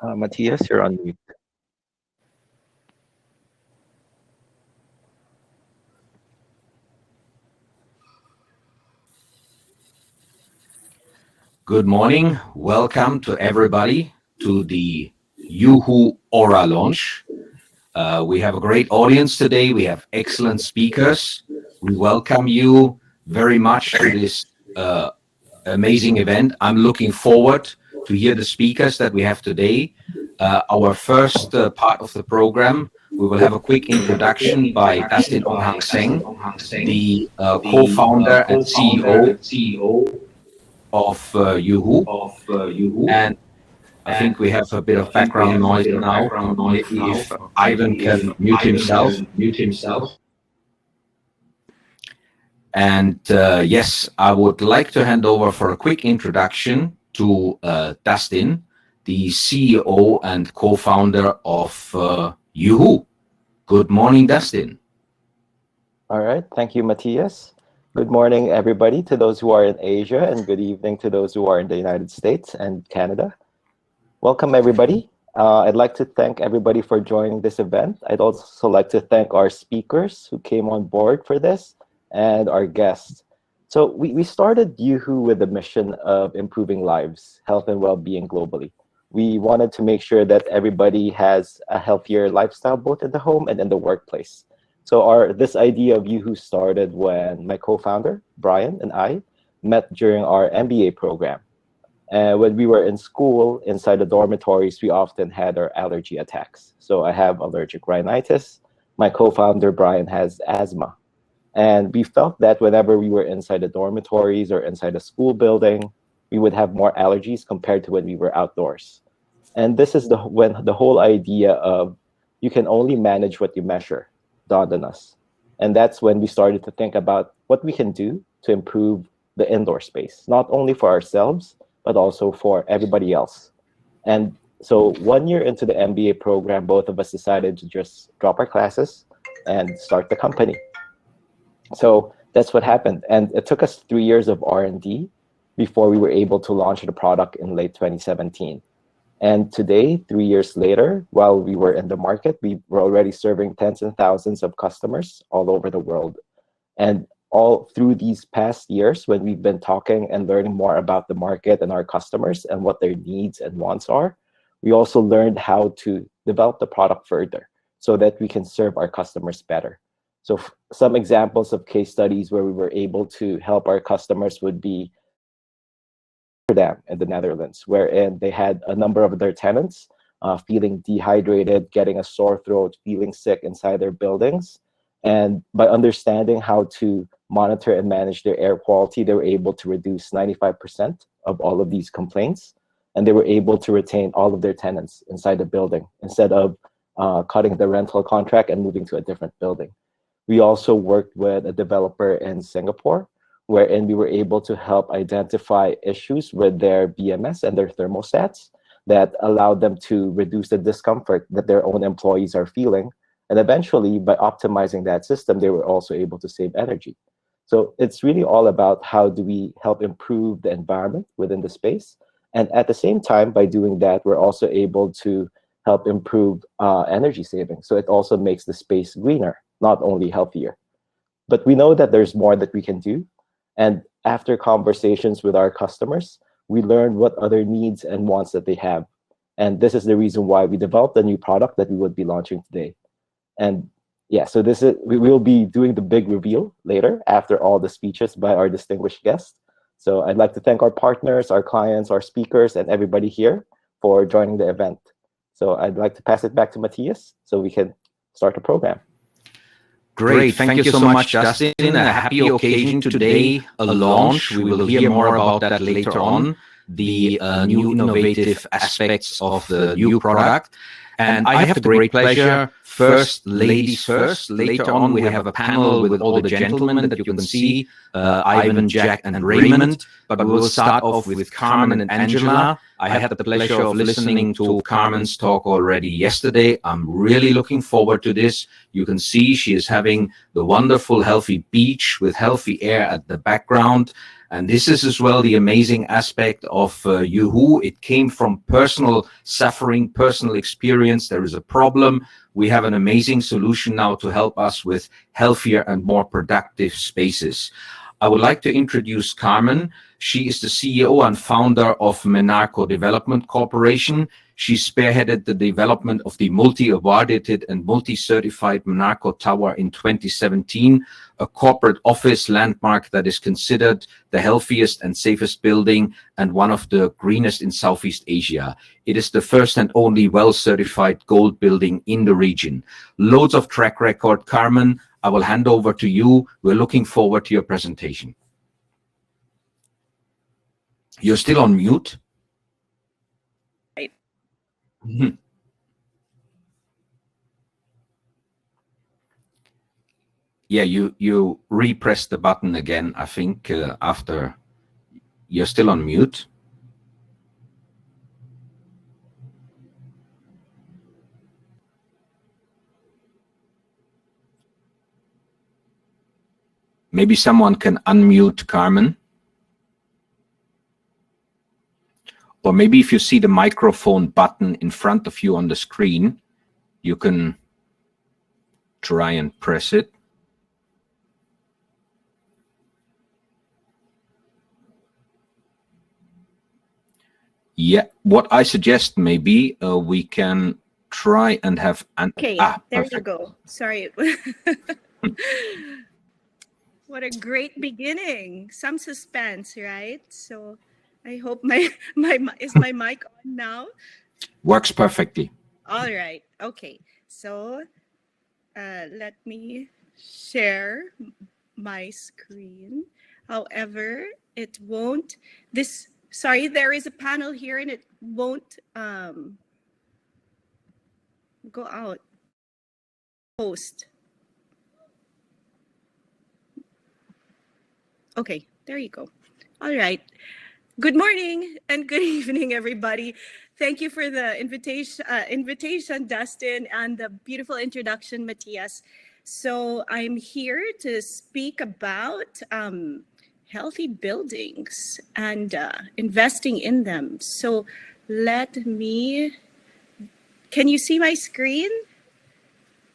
Matthias, you're on mute. Good morning. Welcome to everybody to the uHoo Aura launch. We have a great audience today. We have excellent speakers. We welcome you very much to this amazing event. I'm looking forward to hear the speakers that we have today. Our first part of the program, we will have a quick introduction by Dustin Ong Hang Seng, the co-founder and CEO of uHoo. And I think we have a bit of background noise now. Maybe if Ivan can mute himself. And yes, I would like to hand over for a quick introduction to Dustin, the CEO and co-founder of uHoo. Good morning, Dustin. All right. Thank you, Matthias. Good morning, everybody, to those who are in Asia, and good evening to those who are in the United States and Canada. Welcome, everybody. I'd like to thank everybody for joining this event. I'd also like to thank our speakers who came on board for this and our guests. So we started uHoo with the mission of improving lives, health and well-being globally. We wanted to make sure that everybody has a healthier lifestyle, both in the home and in the workplace. So this idea of uHoo started when my co-founder, Brian, and I met during our MBA program. When we were in school, inside the dormitories, we often had our allergy attacks. So I have allergic rhinitis. My co-founder, Brian, has asthma. And we felt that whenever we were inside the dormitories or inside a school building, we would have more allergies compared to when we were outdoors. And this is when the whole idea of you can only manage what you measure dawned on us. And that's when we started to think about what we can do to improve the indoor space, not only for ourselves, but also for everybody else. And so 1 year into the MBA program, both of us decided to just drop our classes and start the company. So that's what happened. And it took us 3 years of R&D before we were able to launch the product in late 2017. And today, 3 years later, while we were in the market, we were already serving tens and thousands of customers all over the world. And all through these past years, when we've been talking and learning more about the market and our customers and what their needs and wants are, we also learned how to develop the product further so that we can serve our customers better. So some examples of case studies where we were able to help our customers would be Amsterdam in the Netherlands, wherein they had a number of their tenants feeling dehydrated, getting a sore throat, feeling sick inside their buildings. And by understanding how to monitor and manage their air quality, they were able to reduce 95% of all of these complaints. And they were able to retain all of their tenants inside the building instead of cutting the rental contract and moving to a different building. We also worked with a developer in Singapore, wherein we were able to help identify issues with their BMS and their thermostats that allowed them to reduce the discomfort that their own employees are feeling. And eventually, by optimizing that system, they were also able to save energy. So it's really all about how do we help improve the environment within the space. And at the same time, by doing that, we're also able to help improve energy saving. So it also makes the space greener, not only healthier. But we know that there's more that we can do. And after conversations with our customers, we learned what other needs and wants that they have. And this is the reason why we developed a new product that we would be launching today. And yeah, so we will be doing the big reveal later after all the speeches by our distinguished guests. So I'd like to thank our partners, our clients, our speakers, and everybody here for joining the event. So I'd like to pass it back to Matthias so we can start the program. Great. Thank you so much, Dustin. A happy occasion today, a launch. We will hear more about that later on, the new innovative aspects of the new product. And I have the great pleasure, first, ladies first. Later on, we have a panel with all the gentlemen that you can see, Ivan, Jack, and Raymond. But we will start off with Carmen and Angela. I had the pleasure of listening to Carmen's talk already yesterday. I'm really looking forward to this. You can see she is having the wonderful, healthy beach with healthy air at the background. And this is as well the amazing aspect of uHoo. It came from personal suffering, personal experience. There is a problem. We have an amazing solution now to help us with healthier and more productive spaces. I would like to introduce Carmen. She is the CEO and founder of Menarco Development Corporation. She spearheaded the development of the multi-awarded and multi-certified Menarco Tower in 2017, a corporate office landmark that is considered the healthiest and safest building and one of the greenest in Southeast Asia. It is the first and only well-certified gold building in the region. Loads of track record. Carmen, I will hand over to you. We're looking forward to your presentation. You're still on mute. Right. Yeah, you repress the button again, I think, after. You're still on mute. Maybe someone can unmute Carmen. Or maybe if you see the microphone button in front of you on the screen, you can try and press it. Yeah, what I suggest maybe we can try and have an Okay, there you go. Sorry. What a great beginning. Some suspense, right? So I hope is my mic on now? Works perfectly. All right. Okay. So let me share my screen. However, it won't. Sorry, there is a panel here and it won't go out. Post. Okay, there you go. All right. Good morning and good evening, everybody. Thank you for the invitation, Dustin, and the beautiful introduction, Matthias. So I'm here to speak about healthy buildings and investing in them. So can you see my screen?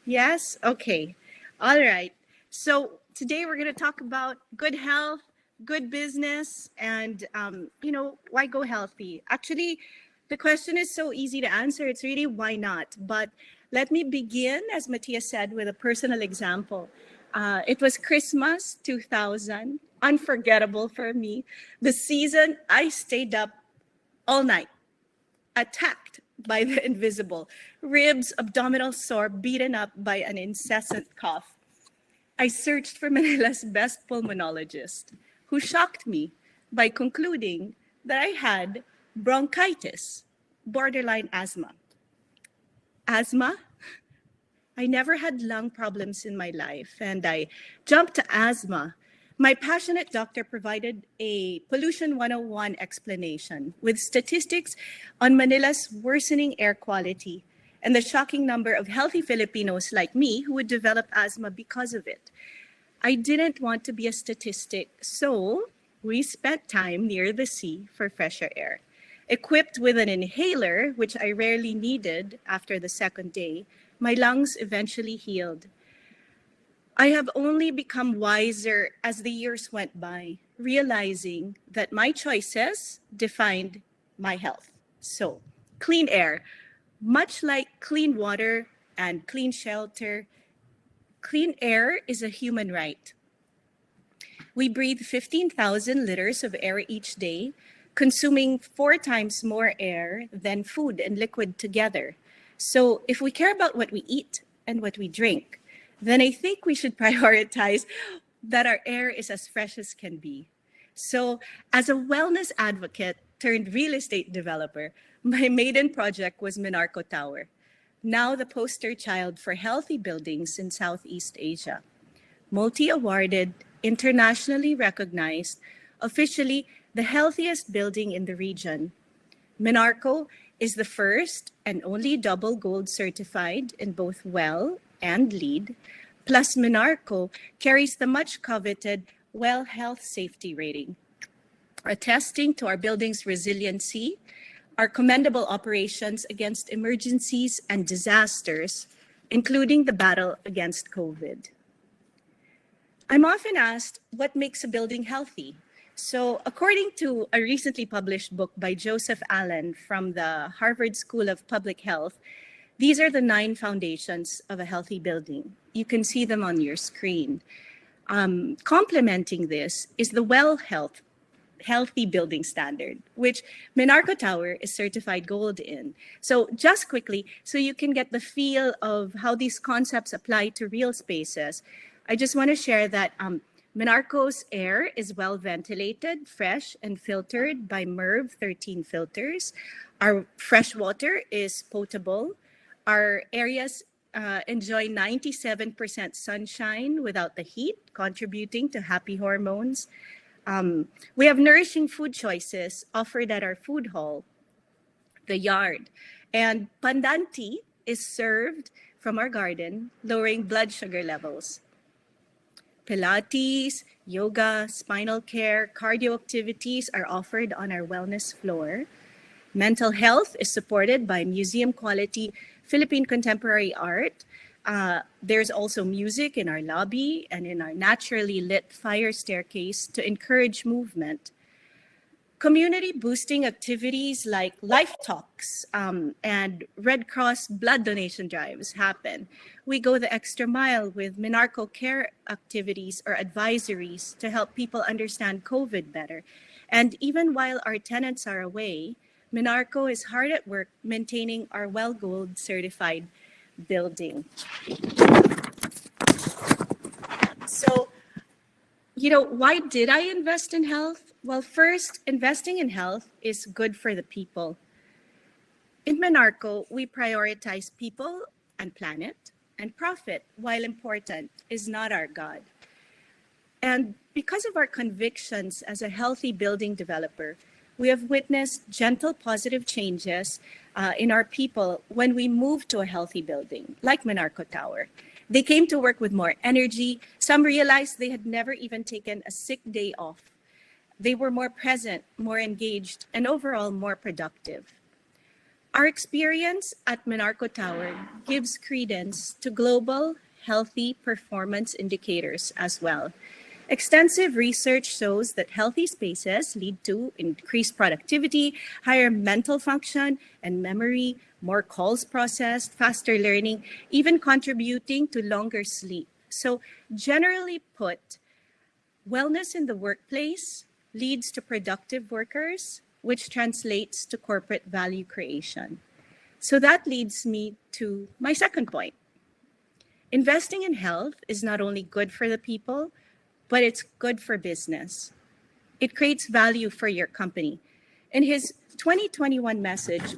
Yes? Okay. All right. So today we're going to talk about good health, good business, and, why go healthy? Actually, the question is so easy to answer. It's really why not? But let me begin, as Matthias said, with a personal example. It was Christmas 2000, unforgettable for me. The season I stayed up all night, attacked by the invisible, ribs, abdominal sore, beaten up by an incessant cough. I searched for Manila's best pulmonologist, who shocked me by concluding that I had bronchitis, borderline asthma. Asthma? I never had lung problems in my life, and I jumped to asthma. My passionate doctor provided a Pollution 101 explanation with statistics on Manila's worsening air quality and the shocking number of healthy Filipinos like me who would develop asthma because of it. I didn't want to be a statistic, so we spent time near the sea for fresher air. Equipped with an inhaler, which I rarely needed after the second day, my lungs eventually healed. I have only become wiser as the years went by, realizing that my choices defined my health. So, clean air, much like clean water and clean shelter, clean air is a human right. We breathe 15,000 liters of air each day, consuming 4 times more air than food and liquid together. So if we care about what we eat and what we drink, then I think we should prioritize that our air is as fresh as can be. So as a wellness advocate turned real estate developer, my maiden project was Menarco Tower, now the poster child for healthy buildings in Southeast Asia. Multi-awarded, internationally recognized, officially the healthiest building in the region. Menarco is the first and only double gold certified in both WELL and LEED, plus Menarco carries the much coveted WELL Health Safety Rating. attesting to our building's resiliency, our commendable operations against emergencies and disasters, including the battle against COVID. I'm often asked what makes a building healthy. So, according to a recently published book by Joseph Allen from the Harvard School of Public Health, these are the 9 foundations of a healthy building. You can see them on your screen. Complementing this is the healthy building standard, which Menarco Tower is certified gold in. So just quickly, so you can get the feel of how these concepts apply to real spaces, I just want to share that Menarco's air is well ventilated, fresh, and filtered by MERV 13 filters. Our fresh water is potable. Our areas enjoy 97% sunshine without the heat, contributing to happy hormones. We have nourishing food choices offered at our food hall, the yard. And pandan tea is served from our garden, lowering blood sugar levels. Pilates, yoga, spinal care, cardio activities are offered on our wellness floor. Mental health is supported by museum quality Philippine contemporary art. There's also music in our lobby and in our naturally lit fire staircase to encourage movement. Community boosting activities like life talks and Red Cross blood donation drives happen. We go the extra mile with Menarco care activities or advisories to help people understand COVID better. And even while our tenants are away, Menarco is hard at work maintaining our WELL Gold certified building. So, why did I invest in health? Well, first, investing in health is good for the people. In Menarco, we prioritize people and planet, and profit, while important, is not our God. And because of our convictions as a healthy building developer, we have witnessed gentle positive changes in our people when we moved to a healthy building, like Menarco Tower. They came to work with more energy. Some realized they had never even taken a sick day off. They were more present, more engaged, and overall more productive. Our experience at Menarco Tower gives credence to global healthy performance indicators as well. Extensive research shows that healthy spaces lead to increased productivity, higher mental function and memory, more calls processed, faster learning, even contributing to longer sleep. So generally put, wellness in the workplace leads to productive workers, which translates to corporate value creation. So that leads me to my second point. Investing in health is not only good for the people, but it's good for business. It creates value for your company. In his 2021 message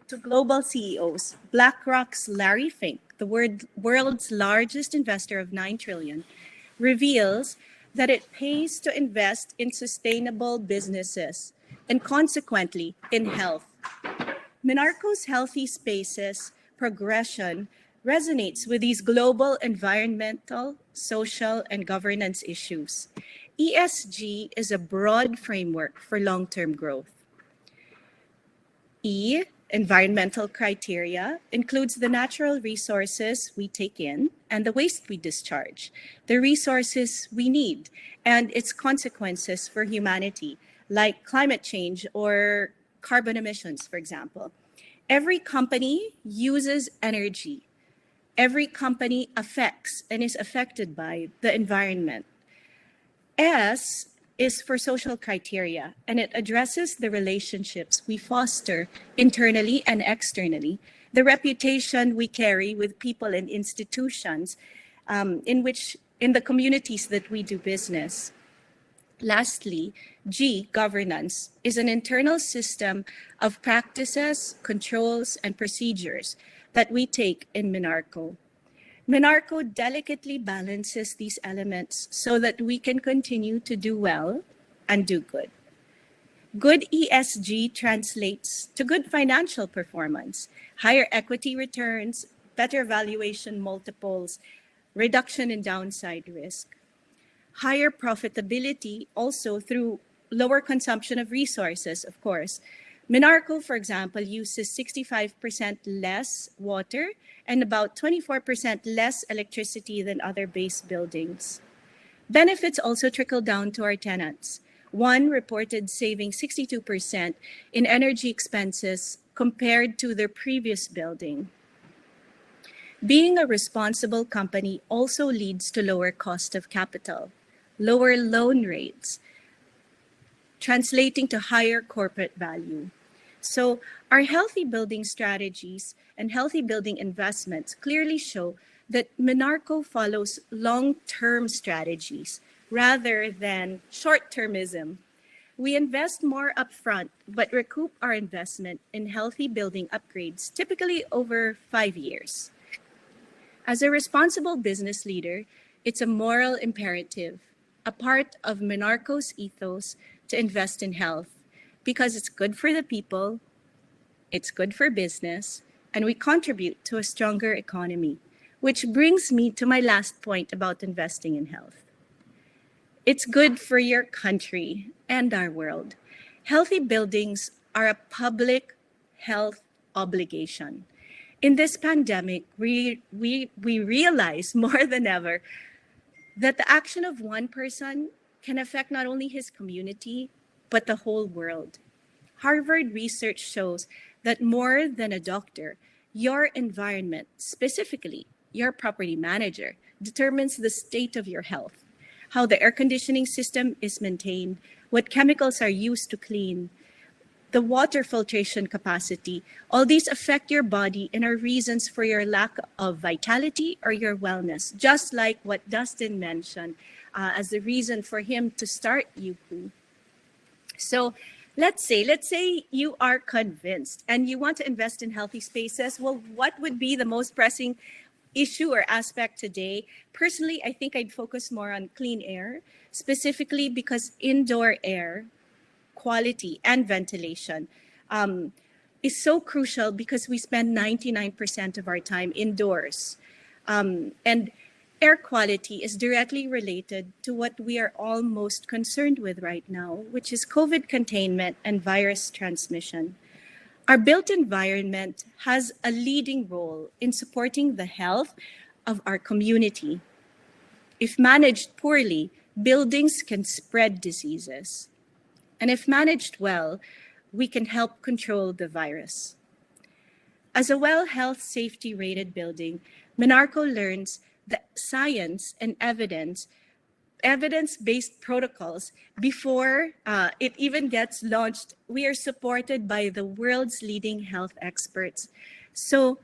to global CEOs, BlackRock's Larry Fink, the world's largest investor of $9 trillion, reveals that it pays to invest in sustainable businesses and consequently in health. Menarco's healthy spaces progression resonates with these global environmental, social, and governance issues. ESG is a broad framework for long-term growth. E, environmental criteria, includes the natural resources we take in and the waste we discharge, the resources we need, and its consequences for humanity, like climate change or carbon emissions, for example. Every company uses energy. Every company affects and is affected by the environment. S is for social criteria, and it addresses the relationships we foster internally and externally, the reputation we carry with people and institutions in the communities that we do business. Lastly, G, governance, is an internal system of practices, controls, and procedures that we take in Menarco. Menarco delicately balances these elements so that we can continue to do well and do good. Good ESG translates to good financial performance, higher equity returns, better valuation multiples, reduction in downside risk. Higher profitability also through lower consumption of resources, of course. Menarco, for example, uses 65% less water and about 24% less electricity than other base buildings. Benefits also trickle down to our tenants. One reported saving 62% in energy expenses compared to their previous building. Being a responsible company also leads to lower cost of capital, lower loan rates, translating to higher corporate value. So our healthy building strategies and healthy building investments clearly show that Menarco follows long-term strategies rather than short-termism. We invest more upfront, but recoup our investment in healthy building upgrades, typically over 5 years. As a responsible business leader, it's a moral imperative, a part of Menarco's ethos to invest in health because it's good for the people, it's good for business, and we contribute to a stronger economy, which brings me to my last point about investing in health. It's good for your country and our world. Healthy buildings are a public health obligation. In this pandemic, we realize more than ever that the action of one person can affect not only his community, but the whole world. Harvard research shows that more than a doctor, your environment, specifically your property manager, determines the state of your health, how the air conditioning system is maintained, what chemicals are used to clean, the water filtration capacity. All these affect your body and are reasons for your lack of vitality or your wellness, just like what Dustin mentioned as the reason for him to start uHoo. So let's say you are convinced and you want to invest in healthy spaces. Well, what would be the most pressing issue or aspect today? Personally, I think I'd focus more on clean air, specifically because indoor air quality and ventilation is so crucial because we spend 99% of our time indoors. And air quality is directly related to what we are all most concerned with right now, which is COVID containment and virus transmission. Our built environment has a leading role in supporting the health of our community. If managed poorly, buildings can spread diseases. And if managed well, we can help control the virus. As a well health safety rated building, Menarco learns that science and evidence-based protocols before it even gets launched. We are supported by the world's leading health experts. So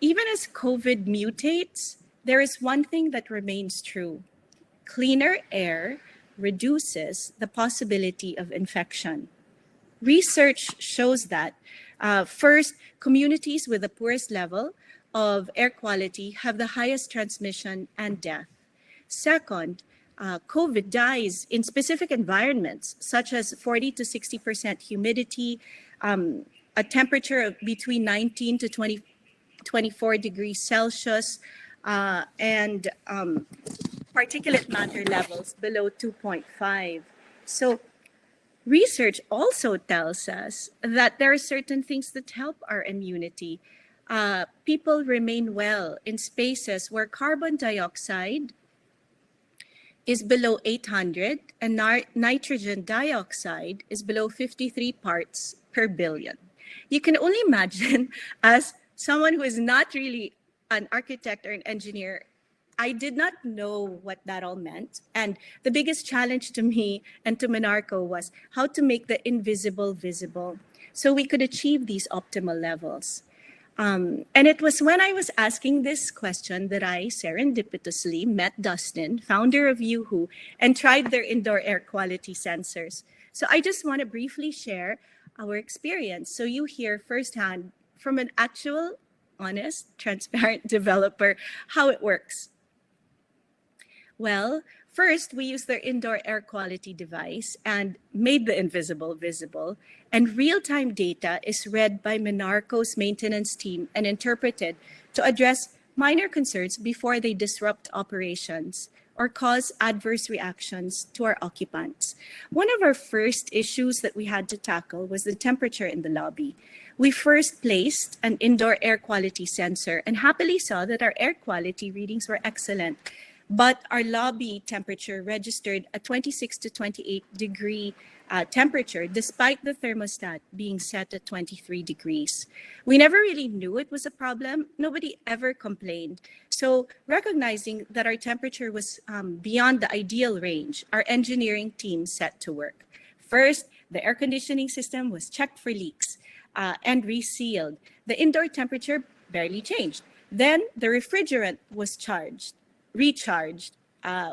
even as COVID mutates, there is one thing that remains true. Cleaner air reduces the possibility of infection. Research shows that first, communities with the poorest level of air quality have the highest transmission and death. Second, COVID dies in specific environments, such as 40 to 60% humidity, a temperature of between 19 to 24 degrees Celsius, and particulate matter levels below 2.5. So research also tells us that there are certain things that help our immunity. People remain well in spaces where carbon dioxide is below 800 and nitrogen dioxide is below 53 parts per billion. You can only imagine, as someone who is not really an architect or an engineer, I did not know what that all meant. And the biggest challenge to me and to Menarco was how to make the invisible visible so we could achieve these optimal levels. And it was when I was asking this question that I serendipitously met Dustin, founder of uHoo, and tried their indoor air quality sensors. So I just want to briefly share our experience so you hear firsthand from an actual, honest, transparent developer how it works. Well, first, we used their indoor air quality device and made the invisible visible. And real-time data is read by Menarco's maintenance team and interpreted to address minor concerns before they disrupt operations or cause adverse reactions to our occupants. One of our first issues that we had to tackle was the temperature in the lobby. We first placed an indoor air quality sensor and happily saw that our air quality readings were excellent. But our lobby temperature registered a 26 to 28 degree temperature, despite the thermostat being set at 23 degrees. We never really knew it was a problem. Nobody ever complained. So recognizing that our temperature was beyond the ideal range, our engineering team set to work. First, the air conditioning system was checked for leaks and resealed. The indoor temperature barely changed. Then the refrigerant was recharged.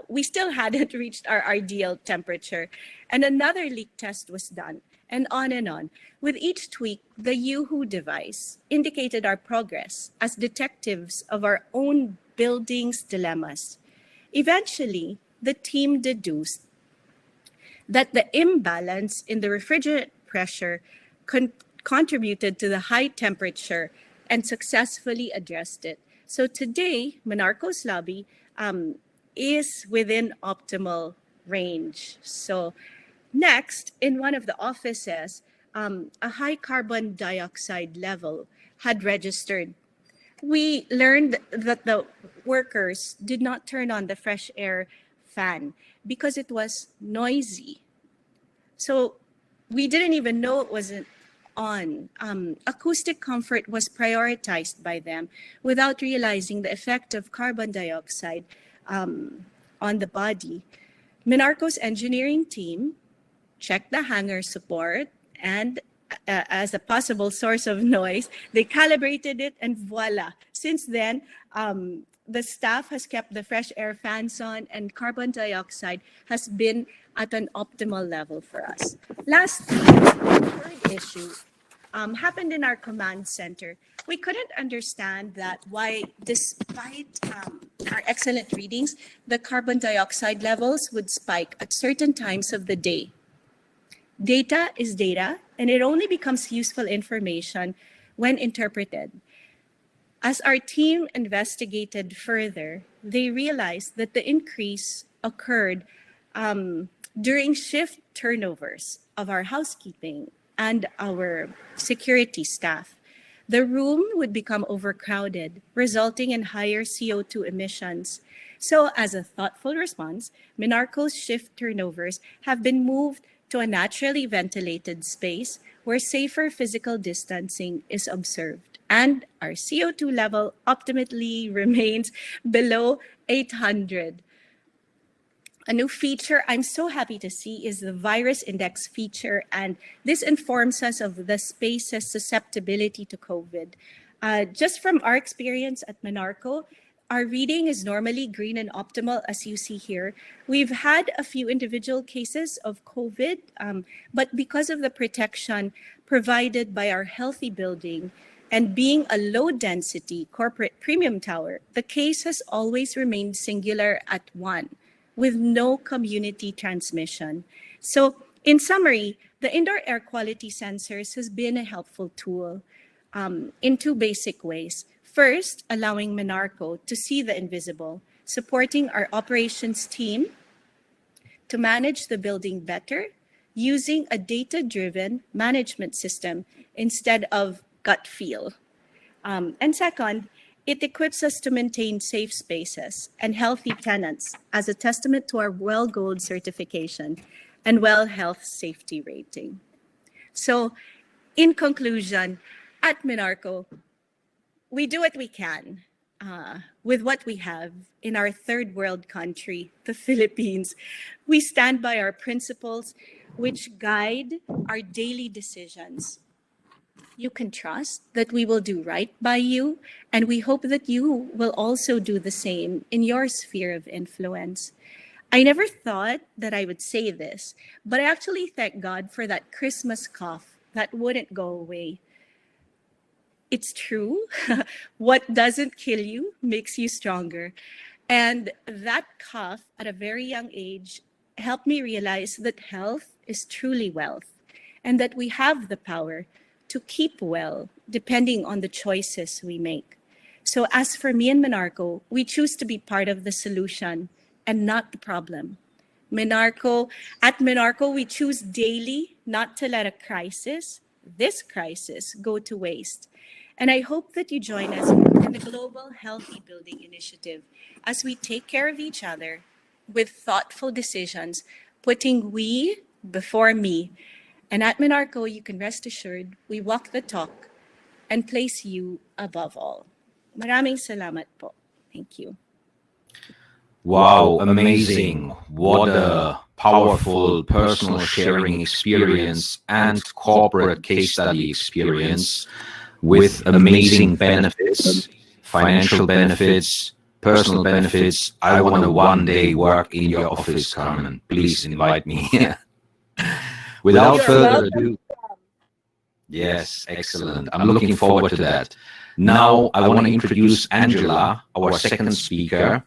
We still hadn't reached our ideal temperature. And another leak test was done, and on and on. With each tweak, the uHoo device indicated our progress as detectives of our own building's dilemmas. Eventually, the team deduced that the imbalance in the refrigerant pressure contributed to the high temperature and successfully addressed it. So today, Menarco's lobby is within optimal range. So next, in one of the offices, a high carbon dioxide level had registered. We learned that the workers did not turn on the fresh air fan because it was noisy. So we didn't even know it wasn't on. Acoustic comfort was prioritized by them without realizing the effect of carbon dioxide on the body. Menarco's engineering team checked the hangar support and as a possible source of noise, they calibrated it and voila. Since then, the staff has kept the fresh air fans on and carbon dioxide has been at an optimal level for us. Lastly, the third issue happened in our command center. We couldn't understand that why, despite our excellent readings, the carbon dioxide levels would spike at certain times of the day. Data is data, and it only becomes useful information when interpreted. As our team investigated further, they realized that the increase occurred during shift turnovers of our housekeeping and our security staff. The room would become overcrowded, resulting in higher CO2 emissions. So as a thoughtful response, Menarco's shift turnovers have been moved to a naturally ventilated space where safer physical distancing is observed. And our CO2 level ultimately remains below 800. A new feature I'm so happy to see is the virus index feature, and this informs us of the space's susceptibility to COVID. Just from our experience at Menarco, our reading is normally green and optimal, as you see here. We've had a few individual cases of COVID, but because of the protection provided by our healthy building and being a low-density corporate premium tower, the case has always remained singular at 1, with no community transmission. So in summary, the indoor air quality sensors has been a helpful tool in 2 basic ways. First, allowing Menarco to see the invisible, supporting our operations team to manage the building better using a data-driven management system instead of gut feel. And second, it equips us to maintain safe spaces and healthy tenants as a testament to our WELL Gold certification and WELL Health Safety rating. So in conclusion, at Menarco, we do what we can with what we have in our third world country, the Philippines. We stand by our principles, which guide our daily decisions. You can trust that we will do right by you, and we hope that you will also do the same in your sphere of influence. I never thought that I would say this, but I actually thank God for that Christmas cough that wouldn't go away. It's true. What doesn't kill you makes you stronger. And that cough at a very young age helped me realize that health is truly wealth and that we have the power to keep well depending on the choices we make. So as for me and Menarco, we choose to be part of the solution and not the problem. Menarco, at Menarco, we choose daily not to let a crisis, this crisis, go to waste. And I hope that you join us in the Global Healthy Building Initiative as we take care of each other with thoughtful decisions, putting we before me. And at Menarco, you can rest assured we walk the talk and place you above all. Maraming salamat po. Thank you. Wow, amazing. What a powerful personal sharing experience and corporate case study experience with amazing benefits, financial benefits, personal benefits. I want to one day work in your office, Carmen. Please invite me. Without further ado, yes, excellent. I'm looking forward to that. Now, I want to introduce Angela, our second speaker.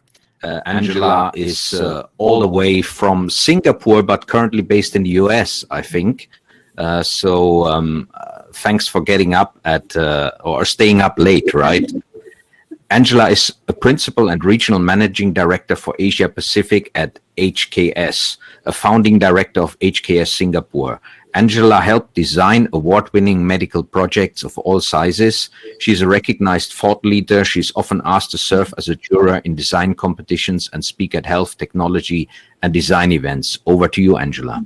Angela is all the way from Singapore, but currently based in the US, I think. Thanks for getting up at or staying up late, right? Angela is a principal and regional managing director for Asia Pacific at HKS, a founding director of HKS Singapore. Angela helped design award-winning medical projects of all sizes. She's a recognized thought leader. She's often asked to serve as a juror in design competitions and speak at health, technology, and design events. Over to you, Angela.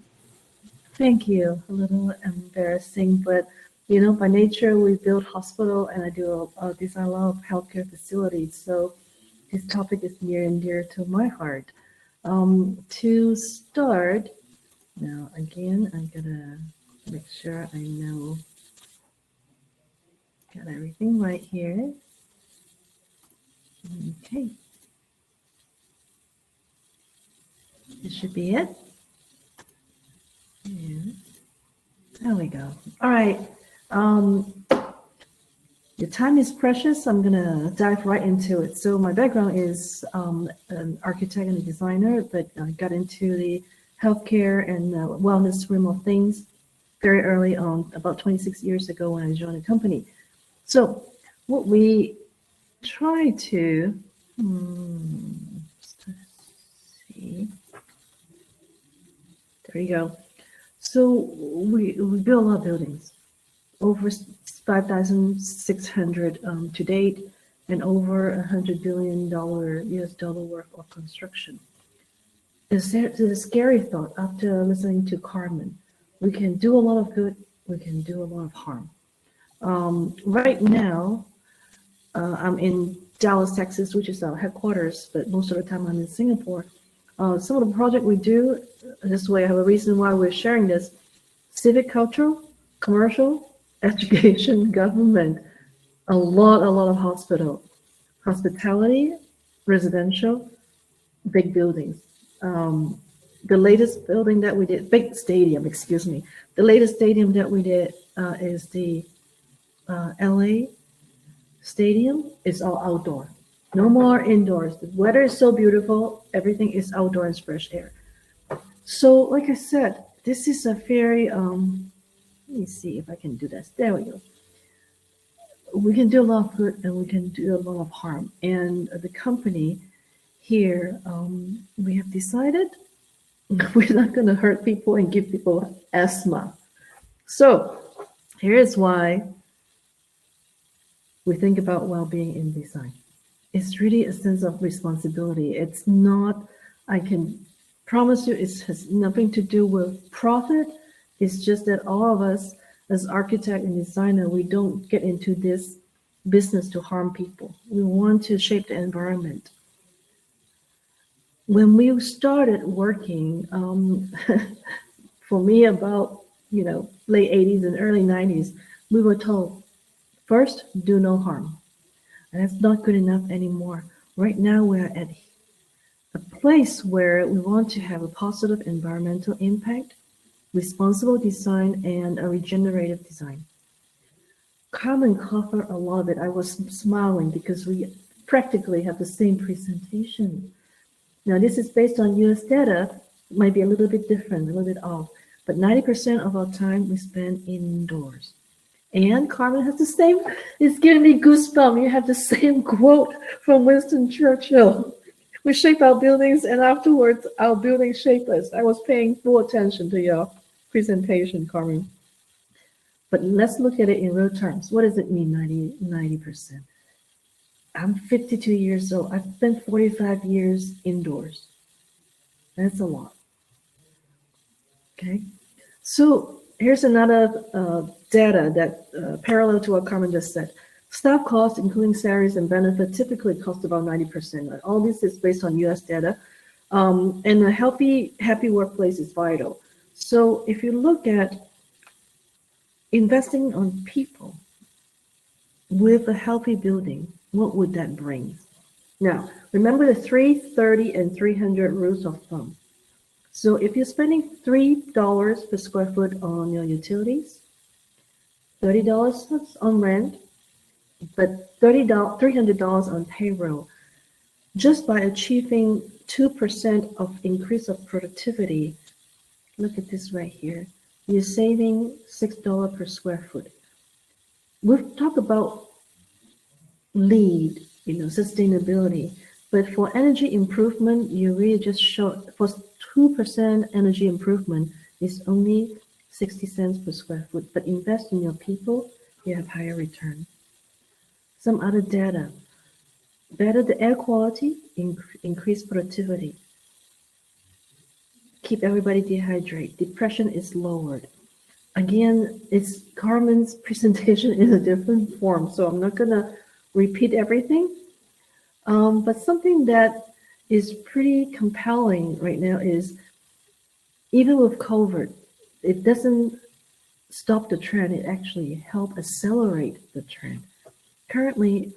Thank you. A little embarrassing, but you know, by nature, we build hospital and I do design a lot of healthcare facilities. So this topic is near and dear to my heart. To start, now again, I'm gonna make sure I know, got everything right here. Okay. This should be it. Yeah. There we go. All right. Your time is precious. I'm gonna dive right into it. So my background is an architect and a designer, but I got into the healthcare and wellness realm of things very early on, about 26 years ago when I joined the company. So what we try to, let's see, there you go. So we build a lot of buildings, over 5,600 to date, and over $100 billion US dollar worth of construction. It's a scary thought after listening to Carmen. We can do a lot of good, we can do a lot of harm. Right now, I'm in Dallas, Texas, which is our headquarters, but most of the time I'm in Singapore. Some of the project we do, this way I have a reason why we're sharing this, civic, cultural, commercial, education, government, a lot of hospitality, residential, big buildings. The latest building that we did, big stadium, excuse me. The latest stadium that we did is the LA stadium. It's all outdoor. No more indoors. The weather is so beautiful. Everything is outdoor and fresh air. So, like I said, this is a very, let me see if I can do this. There we go. We can do a lot of good and we can do a lot of harm. And the company here, we have decided we're not going to hurt people and give people asthma. So, here's why we think about well-being in design. It's really a sense of responsibility. It's not, I can promise you, it has nothing to do with profit. It's just that all of us as architect and designer, we don't get into this business to harm people. We want to shape the environment. When we started working, for me about, late 80s and early 90s, we were told, first, do no harm. And that's not good enough anymore. Right now, we're at a place where we want to have a positive environmental impact, responsible design, and a regenerative design. Carmen covered a lot of it. I was smiling because we practically have the same presentation. Now, this is based on US data, might be a little bit different, a little bit off, but 90% of our time we spend indoors. And Carmen has the same, it's giving me goosebumps. You have the same quote from Winston Churchill. We shape our buildings, and afterwards, our buildings shape us. I was paying full attention to your presentation, Carmen. But let's look at it in real terms. What does it mean, 90%? I'm 52 years old. I've spent 45 years indoors. That's a lot. Okay. So here's another data that parallel to what Carmen just said. Staff costs, including salaries and benefits, typically cost about 90%. All this is based on US data. And a happy workplace is vital. So if you look at investing on people with a healthy building, what would that bring? Now, remember the 3, 30, and 300 rules of thumb. So if you're spending $3 per square foot on your utilities, $30 on rent, but $300 on payroll, just by achieving 2% of increase of productivity, look at this right here, you're saving $6 per square foot. We've talked about LEED, sustainability, but for energy improvement, you really just showed for 2% energy improvement is only 60 cents per square foot, but invest in your people, you have higher return. Some other data, better the air quality, increase productivity, keep everybody dehydrated, depression is lowered. Again, it's Carmen's presentation in a different form, so I'm not gonna repeat everything. But something that is pretty compelling right now is, even with COVID, it doesn't stop the trend, it actually helps accelerate the trend. Currently,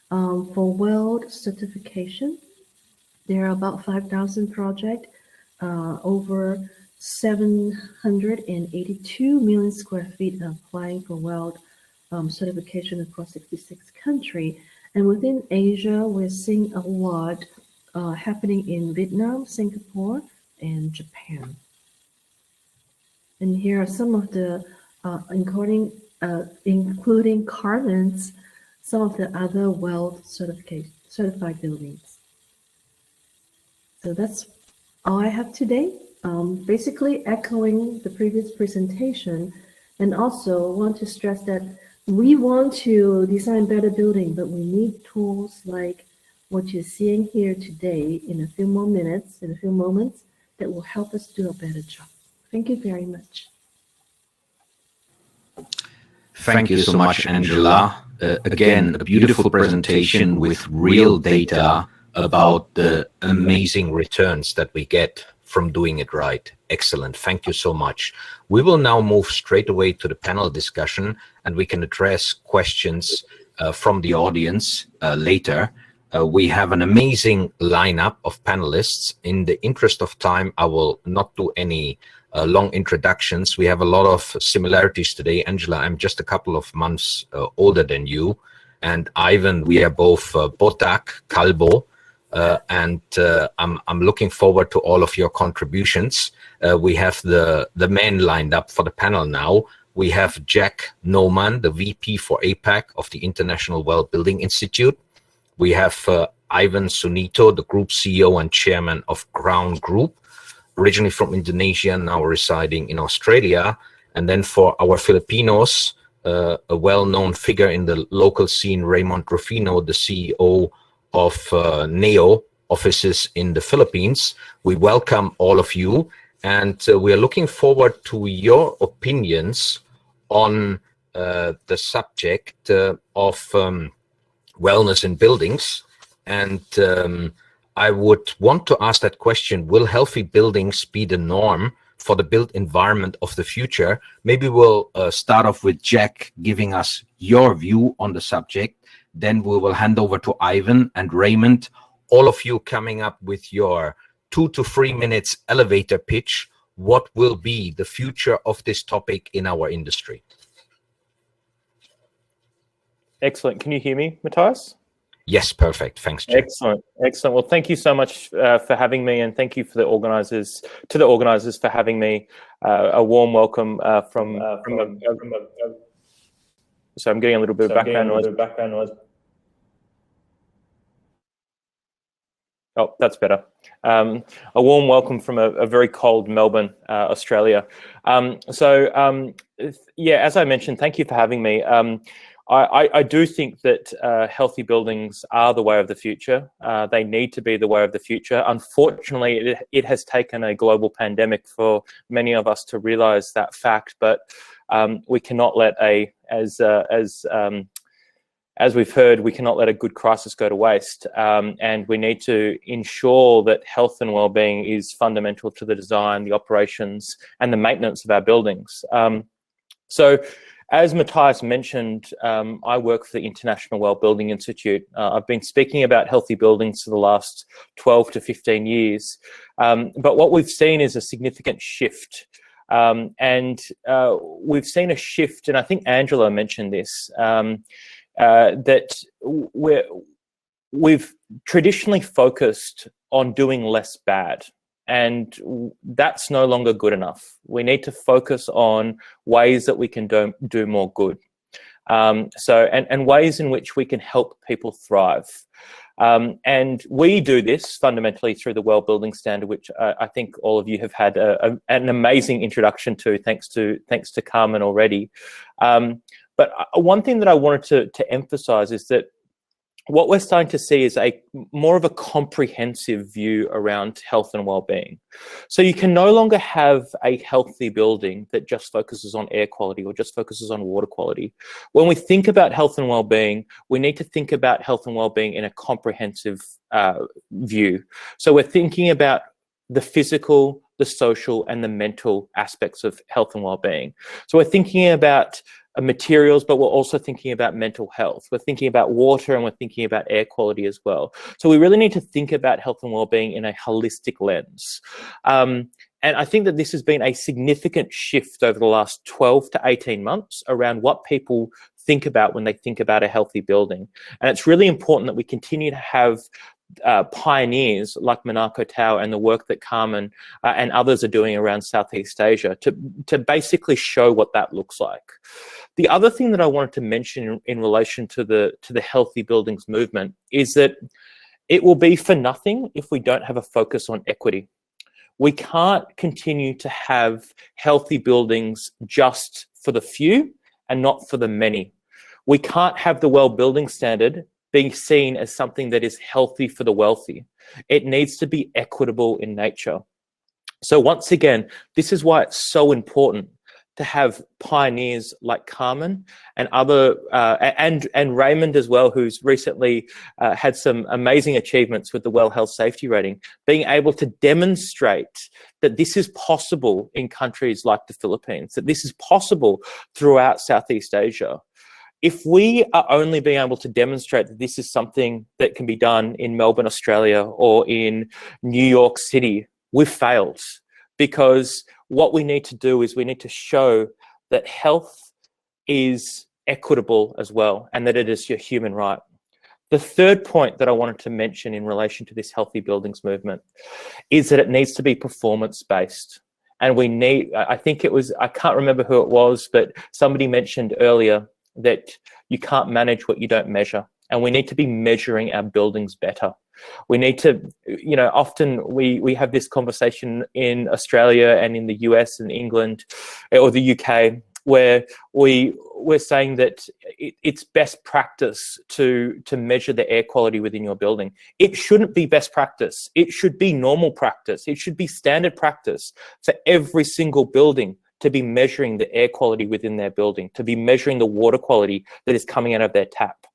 for WELD certification, there are about 5,000 projects, over 782 million square feet applying for WELD certification across 66 countries. And within Asia, we're seeing a lot happening in Vietnam, Singapore, and Japan. And here are some of the, including Carmen's, some of the other WELD certified buildings. So that's all I have today. Basically echoing the previous presentation, and also want to stress that we want to design better building, but we need tools like what you're seeing here today in a few more minutes, in a few moments, that will help us do a better job. Thank you very much. Thank you so much, Angela. Again, a beautiful presentation with real data about the amazing returns that we get from doing it right. Excellent. Thank you so much. We will now move straight away to the panel discussion, and we can address questions from the audience later. We have an amazing lineup of panelists. In the interest of time, I will not do any long introductions. We have a lot of similarities today. Angela, I'm just a couple of months older than you. And Ivan, we are both Botak, Calbo, and I'm looking forward to all of your contributions. We have the men lined up for the panel now. We have Jack Noman, the VP for APAC of the International WELD Building Institute. We have Ivan Sunito, the Group CEO and Chairman of Crown Group, originally from Indonesia, now residing in Australia. And then for our Filipinos, a well-known figure in the local scene, Raymond Rufino, the CEO of NEO offices in the Philippines. We welcome all of you, and we are looking forward to your opinions on the subject of wellness in buildings. And I would want to ask that question: will healthy buildings be the norm for the built environment of the future? Maybe we'll start off with Jack giving us your view on the subject. Then we will hand over to Ivan and Raymond, all of you coming up with your 2 to 3 minutes elevator pitch. What will be the future of this topic in our industry? Excellent. Can you hear me, Matthias? Yes, perfect. Thanks, Jack. Excellent. Excellent. Well, thank you so much for having me, and thank you for the organizers for having me. A warm welcome from. So I'm getting a little bit of background noise. Oh, that's better. A warm welcome from a very cold Melbourne, Australia. Yeah, as I mentioned, thank you for having me. I do think that healthy buildings are the way of the future. They need to be the way of the future. Unfortunately, it has taken a global pandemic for many of us to realize that fact, but we cannot let as we've heard, we cannot let a good crisis go to waste, and we need to ensure that health and well-being is fundamental to the design, the operations, and the maintenance of our buildings. So, as Matthias mentioned, I work for the International Well Building Institute. I've been speaking about healthy buildings for the last 12 to 15 years, but what we've seen is a significant shift. We've seen a shift, and I think Angela mentioned this, that we've traditionally focused on doing less bad, and that's no longer good enough. We need to focus on ways that we can do more good, and ways in which we can help people thrive. And we do this fundamentally through the Well Building Standard, which I think all of you have had an amazing introduction to, thanks to Carmen already. But one thing that I wanted to emphasize is that what we're starting to see is more of a comprehensive view around health and well-being. So you can no longer have a healthy building that just focuses on air quality or just focuses on water quality. When we think about health and well-being, we need to think about health and well-being in a comprehensive view. So we're thinking about the physical, the social, and the mental aspects of health and well-being. So we're thinking about materials, but we're also thinking about mental health. We're thinking about water, and we're thinking about air quality as well. So we really need to think about health and well-being in a holistic lens. And I think that this has been a significant shift over the last 12 to 18 months around what people think about when they think about a healthy building. And it's really important that we continue to have pioneers like Menarco Tower and the work that Carmen and others are doing around Southeast Asia to basically show what that looks like. The other thing that I wanted to mention in relation to the healthy buildings movement is that it will be for nothing if we don't have a focus on equity. We can't continue to have healthy buildings just for the few and not for the many. We can't have the Well Building Standard being seen as something that is healthy for the wealthy. It needs to be equitable in nature. So once again, this is why it's so important to have pioneers like Carmen and other and Raymond as well, who's recently had some amazing achievements with the Well Health Safety Rating, being able to demonstrate that this is possible in countries like the Philippines, that this is possible throughout Southeast Asia. If we are only being able to demonstrate that this is something that can be done in Melbourne, Australia, or in New York City, we've failed. Because what we need to do is we need to show that health is equitable as well, and that it is your human right. The third point that I wanted to mention in relation to this healthy buildings movement is that it needs to be performance-based. And we need, I think it was, I can't remember who it was, but somebody mentioned earlier that you can't manage what you don't measure. And we need to be measuring our buildings better. We need to, often we have this conversation in Australia and in the US and England or the UK where we're saying that it's best practice to measure the air quality within your building. It shouldn't be best practice. It should be normal practice. It should be standard practice for every single building to be measuring the air quality within their building, to be measuring the water quality that is coming out of their tap.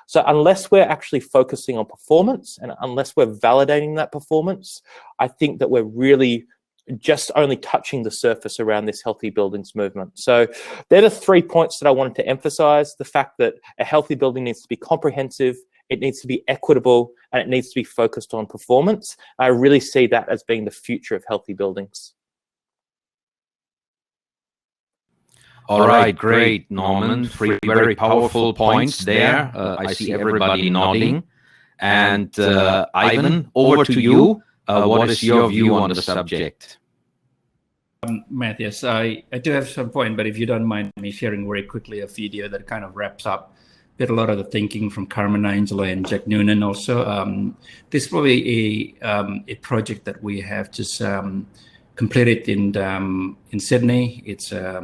So unless we're actually focusing on performance and unless we're validating that performance, I think that we're really just only touching the surface around this healthy buildings movement. So they're the 3 points that I wanted to emphasize: the fact that a healthy building needs to be comprehensive, it needs to be equitable, and it needs to be focused on performance. I really see that as being the future of healthy buildings. All right, great, Norman. 3 very powerful points there. I see everybody nodding. And Ivan, over to you. What is your view on the subject? Matthias, I do have some point, but if you don't mind me sharing very quickly a video that kind of wraps up with a lot of the thinking from Carmen, Angela, and Jack Noonan also. This is probably a project that we have just completed in Sydney. It's I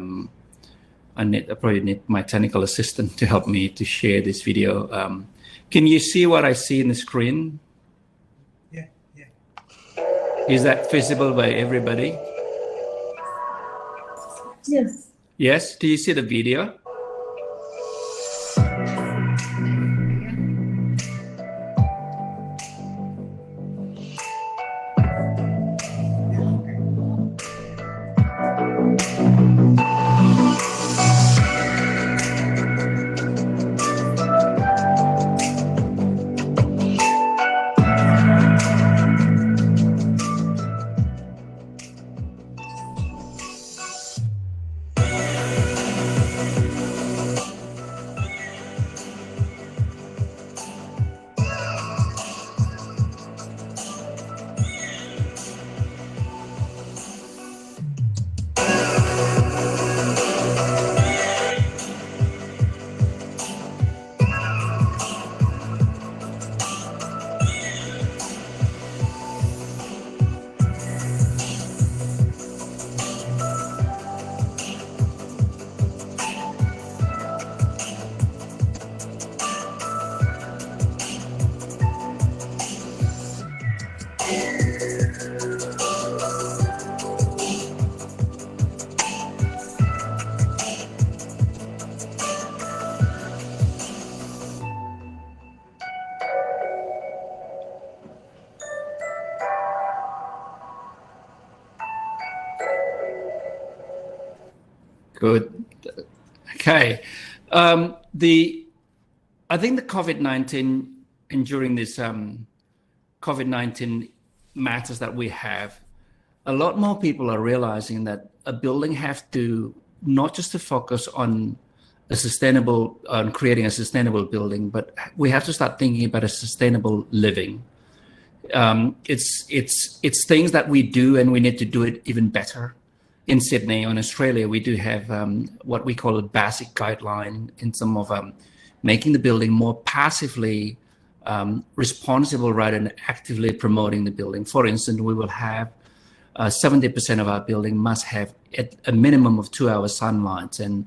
probably need my technical assistant to help me to share this video. Can you see what I see in the screen? Yeah. Is that visible by everybody? Yes. Yes. Do you see the video? Good. Okay. I think the COVID-19 and during this COVID-19 matters that we have, a lot more people are realizing that a building have to not just to focus on creating a sustainable building, but we have to start thinking about a sustainable living. It's things that we do, and we need to do it even better. In Sydney, in Australia, we do have what we call a basic guideline in some of making the building more passively responsible rather than actively promoting the building. For instance, we will have 70% of our building must have a minimum of 2 hours sunlight, and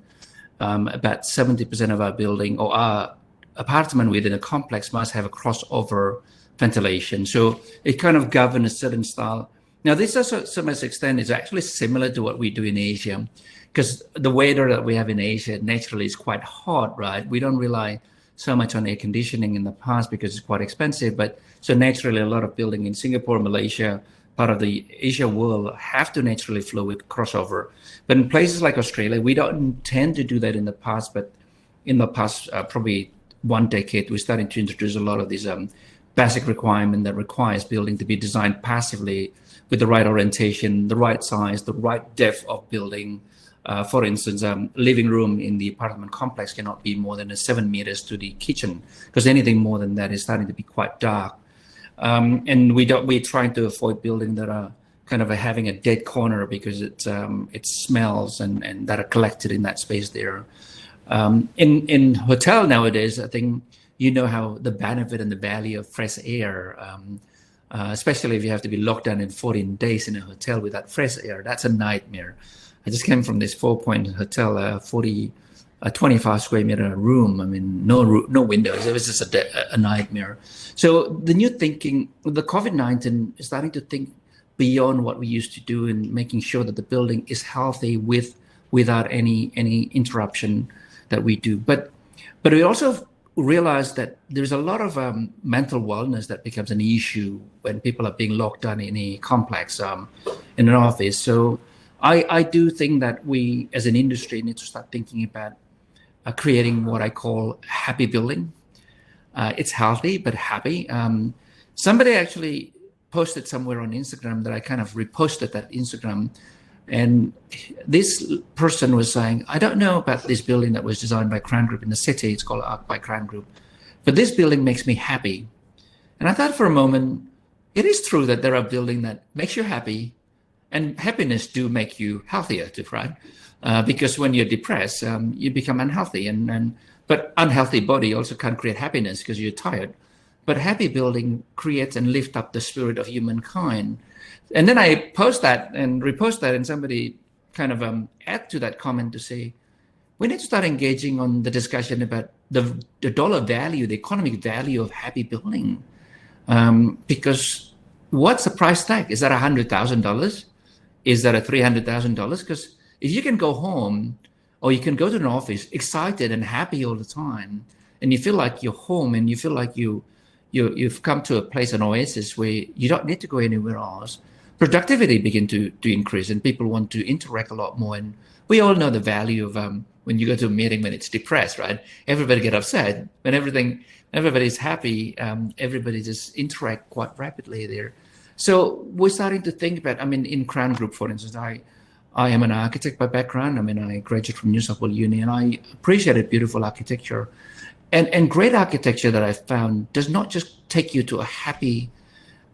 about 70% of our building or our apartment within a complex must have a crossover ventilation. So it kind of governs a certain style. Now, this also, to some extent, is actually similar to what we do in Asia, because the weather that we have in Asia naturally is quite hot, right? We don't rely so much on air conditioning in the past because it's quite expensive. But so naturally, a lot of building in Singapore, Malaysia, part of the Asia world have to naturally flow with crossover. But in places like Australia, we don't intend to do that in the past. But in the past, probably 1 decade, we're starting to introduce a lot of these basic requirement that requires building to be designed passively with the right orientation, the right size, the right depth of building. For instance, living room in the apartment complex cannot be more than 7 meters to the kitchen, because anything more than that is starting to be quite dark. And we're trying to avoid buildings that are kind of having a dead corner because it smells and that are collected in that space there. In hotel nowadays, I think you know how the benefit and the value of fresh air, especially if you have to be locked down in 14 days in a hotel without fresh air. That's a nightmare. I just came from this 4-point hotel, 25 square meter room. I mean, no windows. It was just a nightmare. So the new thinking, the COVID-19 is starting to think beyond what we used to do and making sure that the building is healthy without any interruption that we do. But we also realize that there's a lot of mental wellness that becomes an issue when people are being locked down in a complex, in an office. So I do think that we as an industry need to start thinking about creating what I call happy building. It's healthy, but happy. Somebody actually posted somewhere on Instagram that I kind of reposted that Instagram. And this person was saying, I don't know about this building that was designed by Crown Group in the city. It's called Arc by Crown Group. But this building makes me happy. And I thought for a moment, it is true that there are buildings that makes you happy, and happiness do make you healthier too, right? Because when you're depressed, you become unhealthy. And But unhealthy body also can't create happiness because you're tired. But happy building creates and lift up the spirit of humankind. And then I post that and repost that, and somebody kind of add to that comment to say, we need to start engaging on the discussion about the dollar value, the economic value of happy building. Because what's the price tag? Is that $100,000? Is that a $300,000? Because if you can go home or you can go to an office excited and happy all the time, and you feel like you're home and you feel like you've come to a place, an oasis where you don't need to go anywhere else, productivity begin to increase and people want to interact a lot more. And we all know the value of when you go to a meeting when it's depressed, right? Everybody get upset. When everybody's happy, everybody just interact quite rapidly there. So we're starting to think about, I mean, in Crown Group, for instance, I am an architect by background. I mean, I graduated from New South Wales Uni, and I appreciated beautiful architecture. And great architecture that I found does not just take you to a happy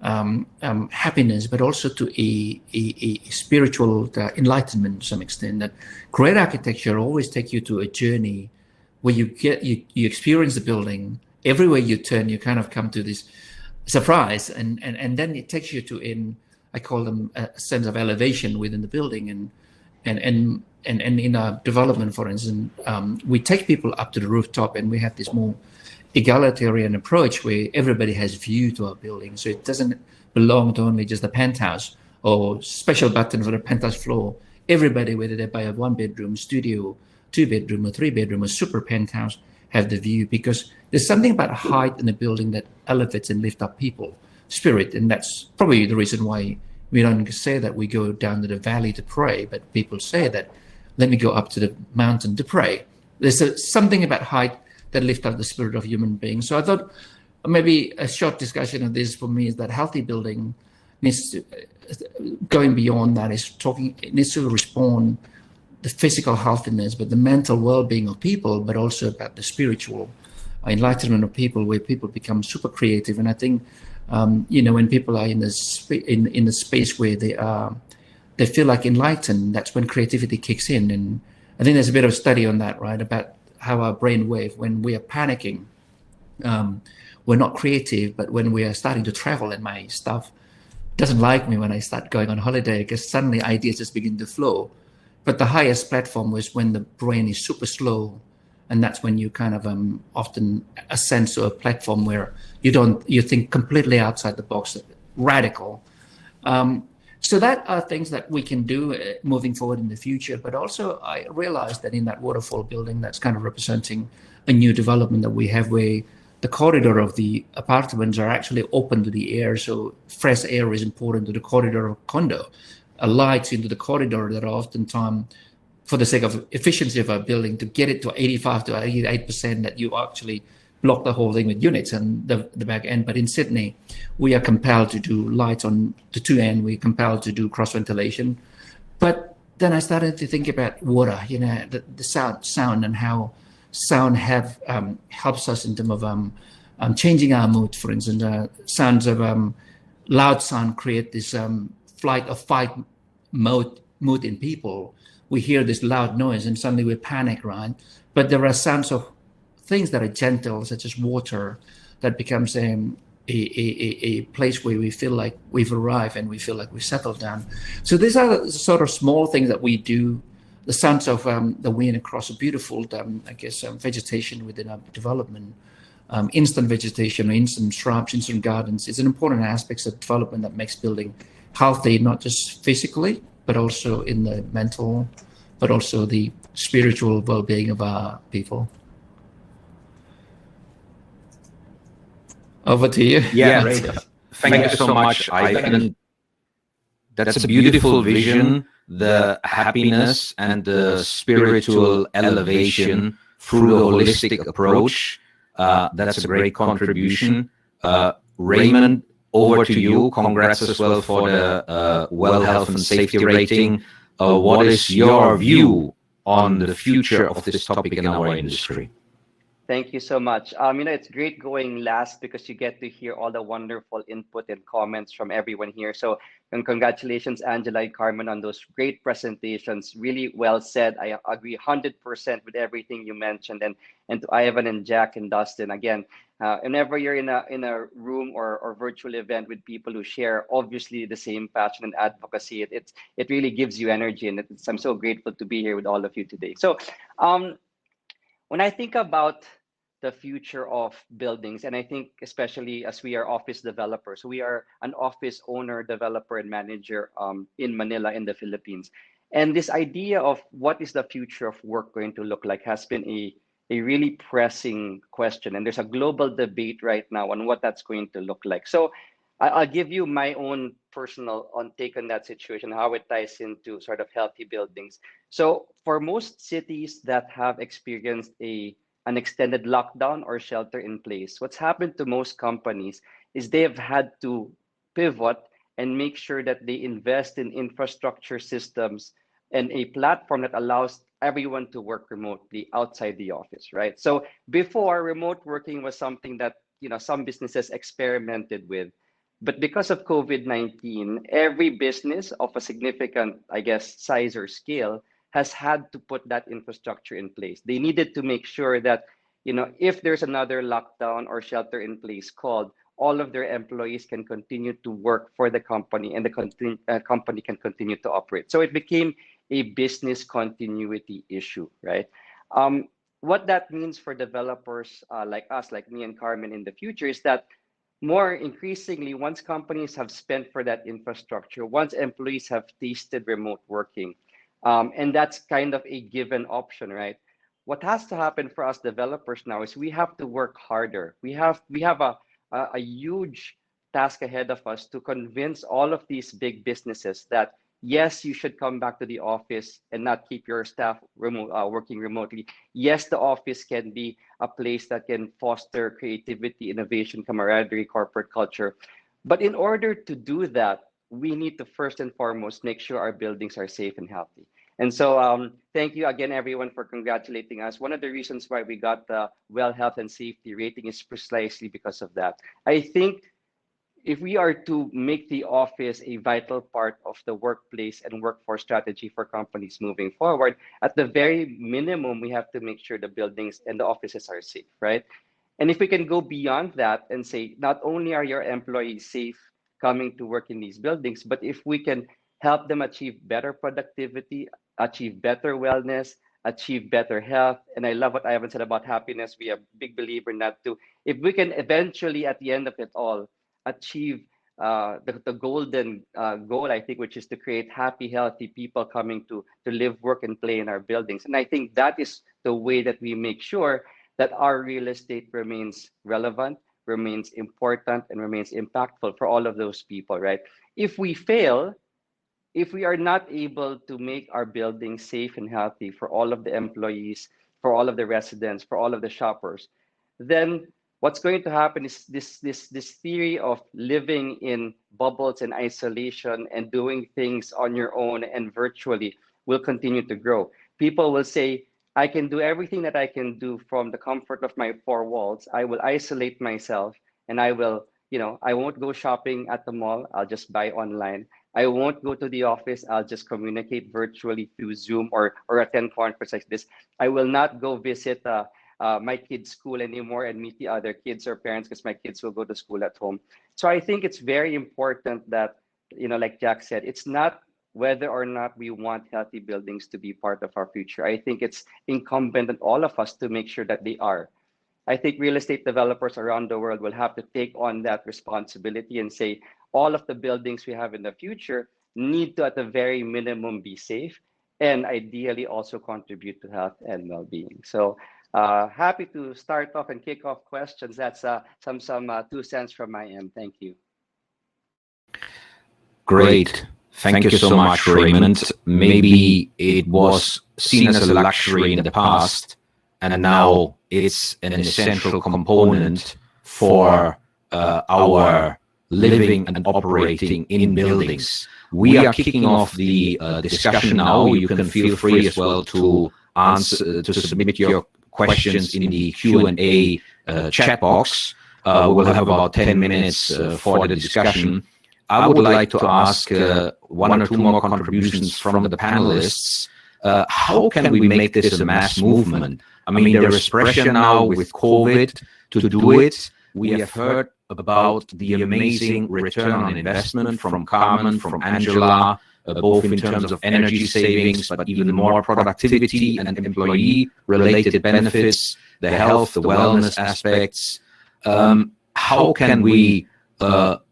happiness, but also to a spiritual enlightenment to some extent. That great architecture always take you to a journey where you experience the building. Everywhere you turn, you kind of come to this surprise, and then it takes you to I call them a sense of elevation within the building. And in our development, for instance, we take people up to the rooftop, and we have this more egalitarian approach where everybody has view to our building. So it doesn't belong to only just the penthouse or special button for the penthouse floor. Everybody, whether they buy a 1-bedroom studio, 2-bedroom or 3-bedroom or super penthouse, have the view, because there's something about height in the building that elevates and lifts up people spirit. And that's probably the reason why we don't say that we go down to the valley to pray, but people say that, let me go up to the mountain to pray. There's something about height that lift up the spirit of human beings. So I thought maybe a short discussion of this for me is that healthy building needs to, going beyond that, it needs to respond the physical healthiness, but the mental well-being of people, but also about the spiritual enlightenment of people, where people become super creative. And I think, when people are in the space where they feel like enlightened, that's when creativity kicks in. And I think there's a bit of a study on that, right, about how our brain wave, when we are panicking, we're not creative. But when we are starting to travel, and my staff doesn't like me when I start going on holiday, because suddenly ideas just begin to flow. But the highest platform was when the brain is super slow, and that's when you kind of often ascend to a platform where you think completely outside the box, radical. So that are things that we can do moving forward in the future. But also I realized that in that waterfall building, that's kind of representing a new development that we have, where the corridor of the apartments are actually open to the air. So fresh air is important to the corridor of condo. Lights into the corridor that are oftentimes, for the sake of efficiency of our building, to get it to 85 to 88%, that you actually block the whole thing with units and the back end. But in Sydney, we are compelled to do lights on the two end. We're compelled to do cross ventilation. But then I started to think about water, the sound and how sound helps us in terms of changing our mood. For instance, sounds of loud sound create this flight or fight mood in people. We hear this loud noise and suddenly we panic, right? But there are sounds of things that are gentle, such as water, that becomes a place where we feel like we've arrived and we feel like we've settled down. So these are the sort of small things that we do. The sounds of the wind across a beautiful, vegetation within our development, instant vegetation, or instant shrubs, instant gardens, is an important aspect of development that makes building healthy, not just physically, but also in the mental, but also the spiritual well-being of our people. Over to you. Yeah, great. Thank you so much. I think that's a beautiful vision, the happiness and the spiritual elevation through the holistic approach. That's a great contribution. Raymond, over to you. Congrats as well for the Well Health and Safety rating. What is your view on the future of this topic in our industry? Thank you so much. It's great going last because you get to hear all the wonderful input and comments from everyone here. So, and congratulations, Angela and Carmen, on those great presentations. Really well said. I agree 100% with everything you mentioned. And to Ivan and Jack and Dustin, again, whenever you're in a room or virtual event with people who share obviously the same passion and advocacy, it really gives you energy, and I'm so grateful to be here with all of you today. So, when I think about the future of buildings, and I think especially as we are office developers, we are an office owner, developer, and manager in Manila in the Philippines. And this idea of what is the future of work going to look like has been a really pressing question. And there's a global debate right now on what that's going to look like. So I'll give you my own personal take on that situation, how it ties into sort of healthy buildings. So for most cities that have experienced an extended lockdown or shelter in place, what's happened to most companies is they have had to pivot and make sure that they invest in infrastructure systems and a platform that allows everyone to work remotely outside the office, right? So before, remote working was something that some businesses experimented with. But because of COVID-19, every business of a significant, I guess, size or scale has had to put that infrastructure in place. They needed to make sure that, if there's another lockdown or shelter in place called, all of their employees can continue to work for the company and the company can continue to operate. So it became a business continuity issue, right? What that means for developers like us, like me and Carmen in the future, is that more increasingly, once companies have spent for that infrastructure, once employees have tasted remote working, and that's kind of a given option, right? What has to happen for us developers now is we have to work harder. We have a huge task ahead of us to convince all of these big businesses that yes, you should come back to the office and not keep your staff working remotely. Yes, the office can be a place that can foster creativity, innovation, camaraderie, corporate culture. But in order to do that, we need to first and foremost make sure our buildings are safe and healthy. And so thank you again, everyone, for congratulating us. One of the reasons why we got the Well Health and Safety rating is precisely because of that. I think if we are to make the office a vital part of the workplace and workforce strategy for companies moving forward, at the very minimum, we have to make sure the buildings and the offices are safe, right? And if we can go beyond that and say, not only are your employees safe coming to work in these buildings, but if we can help them achieve better productivity, achieve better wellness, achieve better health. And I love what Ivan said about happiness. We are a big believer in that too. If we can eventually, at the end of it all, achieve the golden goal, I think, which is to create happy, healthy people coming to live, work, and play in our buildings. And I think that is the way that we make sure that our real estate remains relevant, remains important, and remains impactful for all of those people, right? If we fail, if we are not able to make our buildings safe and healthy for all of the employees, for all of the residents, for all of the shoppers, then what's going to happen is this theory of living in bubbles and isolation and doing things on your own and virtually will continue to grow. People will say, I can do everything that I can do from the comfort of my four walls. I will isolate myself and I will, I won't go shopping at the mall. I'll just buy online. I won't go to the office. I'll just communicate virtually through Zoom or attend conferences like this. I will not go visit my kids' school anymore and meet the other kids or parents because my kids will go to school at home. So I think it's very important that, like Jack said, it's not whether or not we want healthy buildings to be part of our future. I think it's incumbent on all of us to make sure that they are. I think real estate developers around the world will have to take on that responsibility and say, all of the buildings we have in the future need to, at the very minimum, be safe and ideally also contribute to health and well-being. So happy to start off and kick off questions. That's some 2 cents from my end. Thank you. Great. Thank you so much, Raymond. Maybe it was seen as a luxury in the past, and now it's an essential component for our living and operating in buildings. We are kicking off the discussion now. You can feel free as well to answer, to submit your questions in the Q&A chat box. We will have about 10 minutes for the discussion. I would like to ask one or two more contributions from the panelists. How can we make this a mass movement? I mean, there is pressure now with COVID to do it. We have heard about the amazing return on investment from Carmen, from Angela, both in terms of energy savings, but even more productivity and employee-related benefits, the health, the wellness aspects. How can we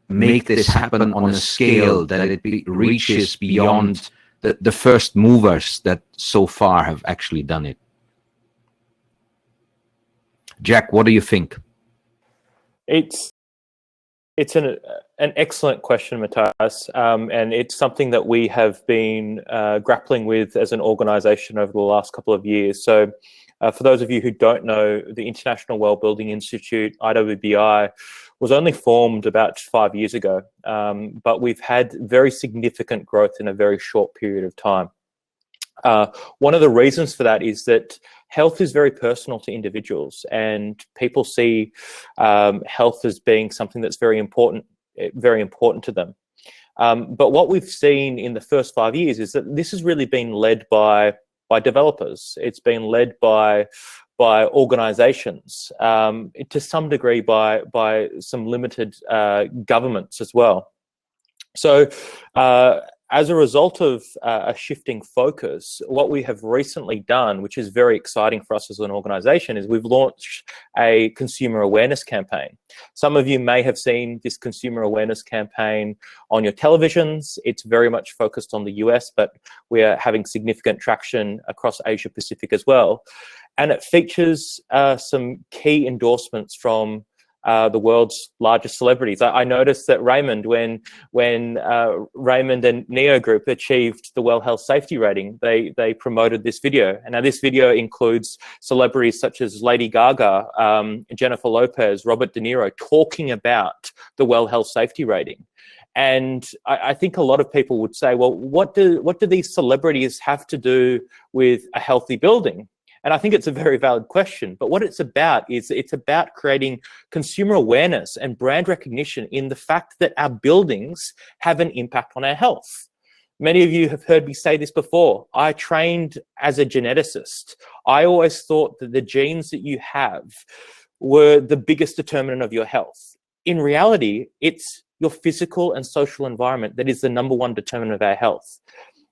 make this happen on a scale that it reaches beyond the first movers that so far have actually done it? Jack, what do you think? It's an excellent question, Matthias, and it's something that we have been grappling with as an organization over the last couple of years. So for those of you who don't know, the International Well Building Institute, IWBI, was only formed about 5 years ago, but we've had very significant growth in a very short period of time. One of the reasons for that is that health is very personal to individuals, and people see health as being something that's very important to them. But what we've seen in the first 5 years is that this has really been led by developers. It's been led by organizations, to some degree by some limited governments as well. So as a result of a shifting focus, what we have recently done, which is very exciting for us as an organization, is we've launched a consumer awareness campaign. Some of you may have seen this consumer awareness campaign on your televisions. It's very much focused on the US, but we are having significant traction across Asia Pacific as well. And it features some key endorsements from the world's largest celebrities. I noticed that Raymond, when Raymond and Neo Group achieved the Well Health Safety Rating, they promoted this video. And now this video includes celebrities such as Lady Gaga, Jennifer Lopez, Robert De Niro talking about the Well Health Safety Rating. And I think a lot of people would say, well, what do these celebrities have to do with a healthy building? And I think it's a very valid question, but what it's about is it's about creating consumer awareness and brand recognition in the fact that our buildings have an impact on our health. Many of you have heard me say this before. I trained as a geneticist. I always thought that the genes that you have were the biggest determinant of your health. In reality, it's your physical and social environment that is the #1 determinant of our health.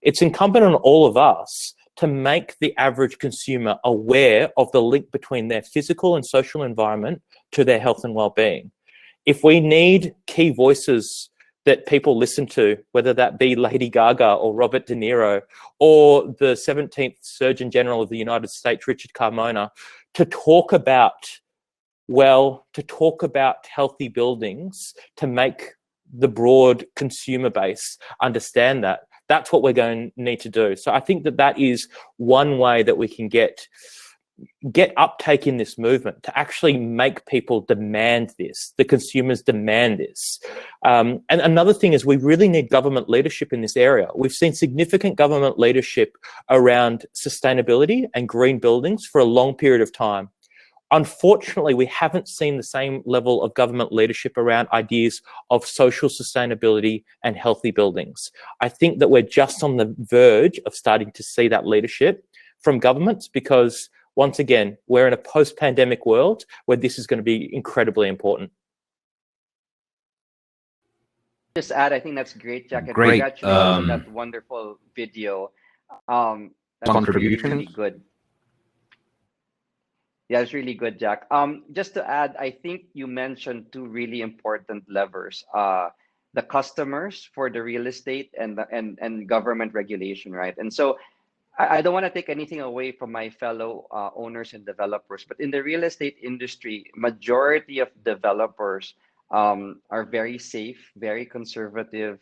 It's incumbent on all of us to make the average consumer aware of the link between their physical and social environment to their health and well-being. If we need key voices that people listen to, whether that be Lady Gaga or Robert De Niro or the 17th Surgeon General of the United States, Richard Carmona, to talk about healthy buildings, to make the broad consumer base understand that, that's what we're going to need to do. So I think that is one way that we can get uptake in this movement, to actually make people demand this, the consumers demand this. And another thing is we really need government leadership in this area. We've seen significant government leadership around sustainability and green buildings for a long period of time. Unfortunately, we haven't seen the same level of government leadership around ideas of social sustainability and healthy buildings. I think that we're just on the verge of starting to see that leadership from governments because, once again, we're in a post-pandemic world where this is going to be incredibly important. Just add, I think that's great, Jack. And Great. Congratulations on that wonderful video. That's Contribution. really good. Yeah, it's really good, Jack. Just to add, I think you mentioned two really important levers: the customers for the real estate and government regulation, right? And so, I don't want to take anything away from my fellow owners and developers, but in the real estate industry, majority of developers are very safe, very conservative.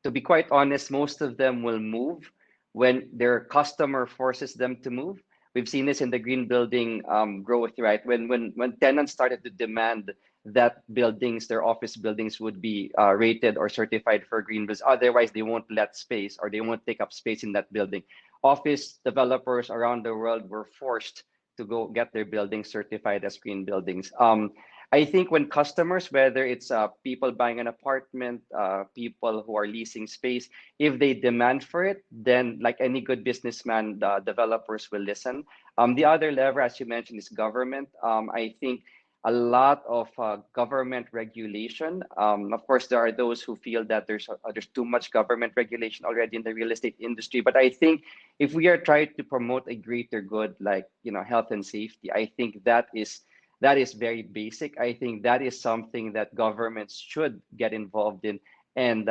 To be quite honest, most of them will move when their customer forces them to move. We've seen this in the green building growth, right? When tenants started to demand that buildings, their office buildings, would be rated or certified for green buildings. Otherwise, they won't let space or they won't take up space in that building. Office developers around the world were forced to go get their buildings certified as green buildings. I think when customers, whether it's people buying an apartment, people who are leasing space, if they demand for it, then like any good businessman, the developers will listen. The other lever, as you mentioned, is government. I think a lot of government regulation. Of course, there are those who feel that there's too much government regulation already in the real estate industry. But I think if we are trying to promote a greater good, like health and safety, I think that is very basic. I think that is something that governments should get involved in, and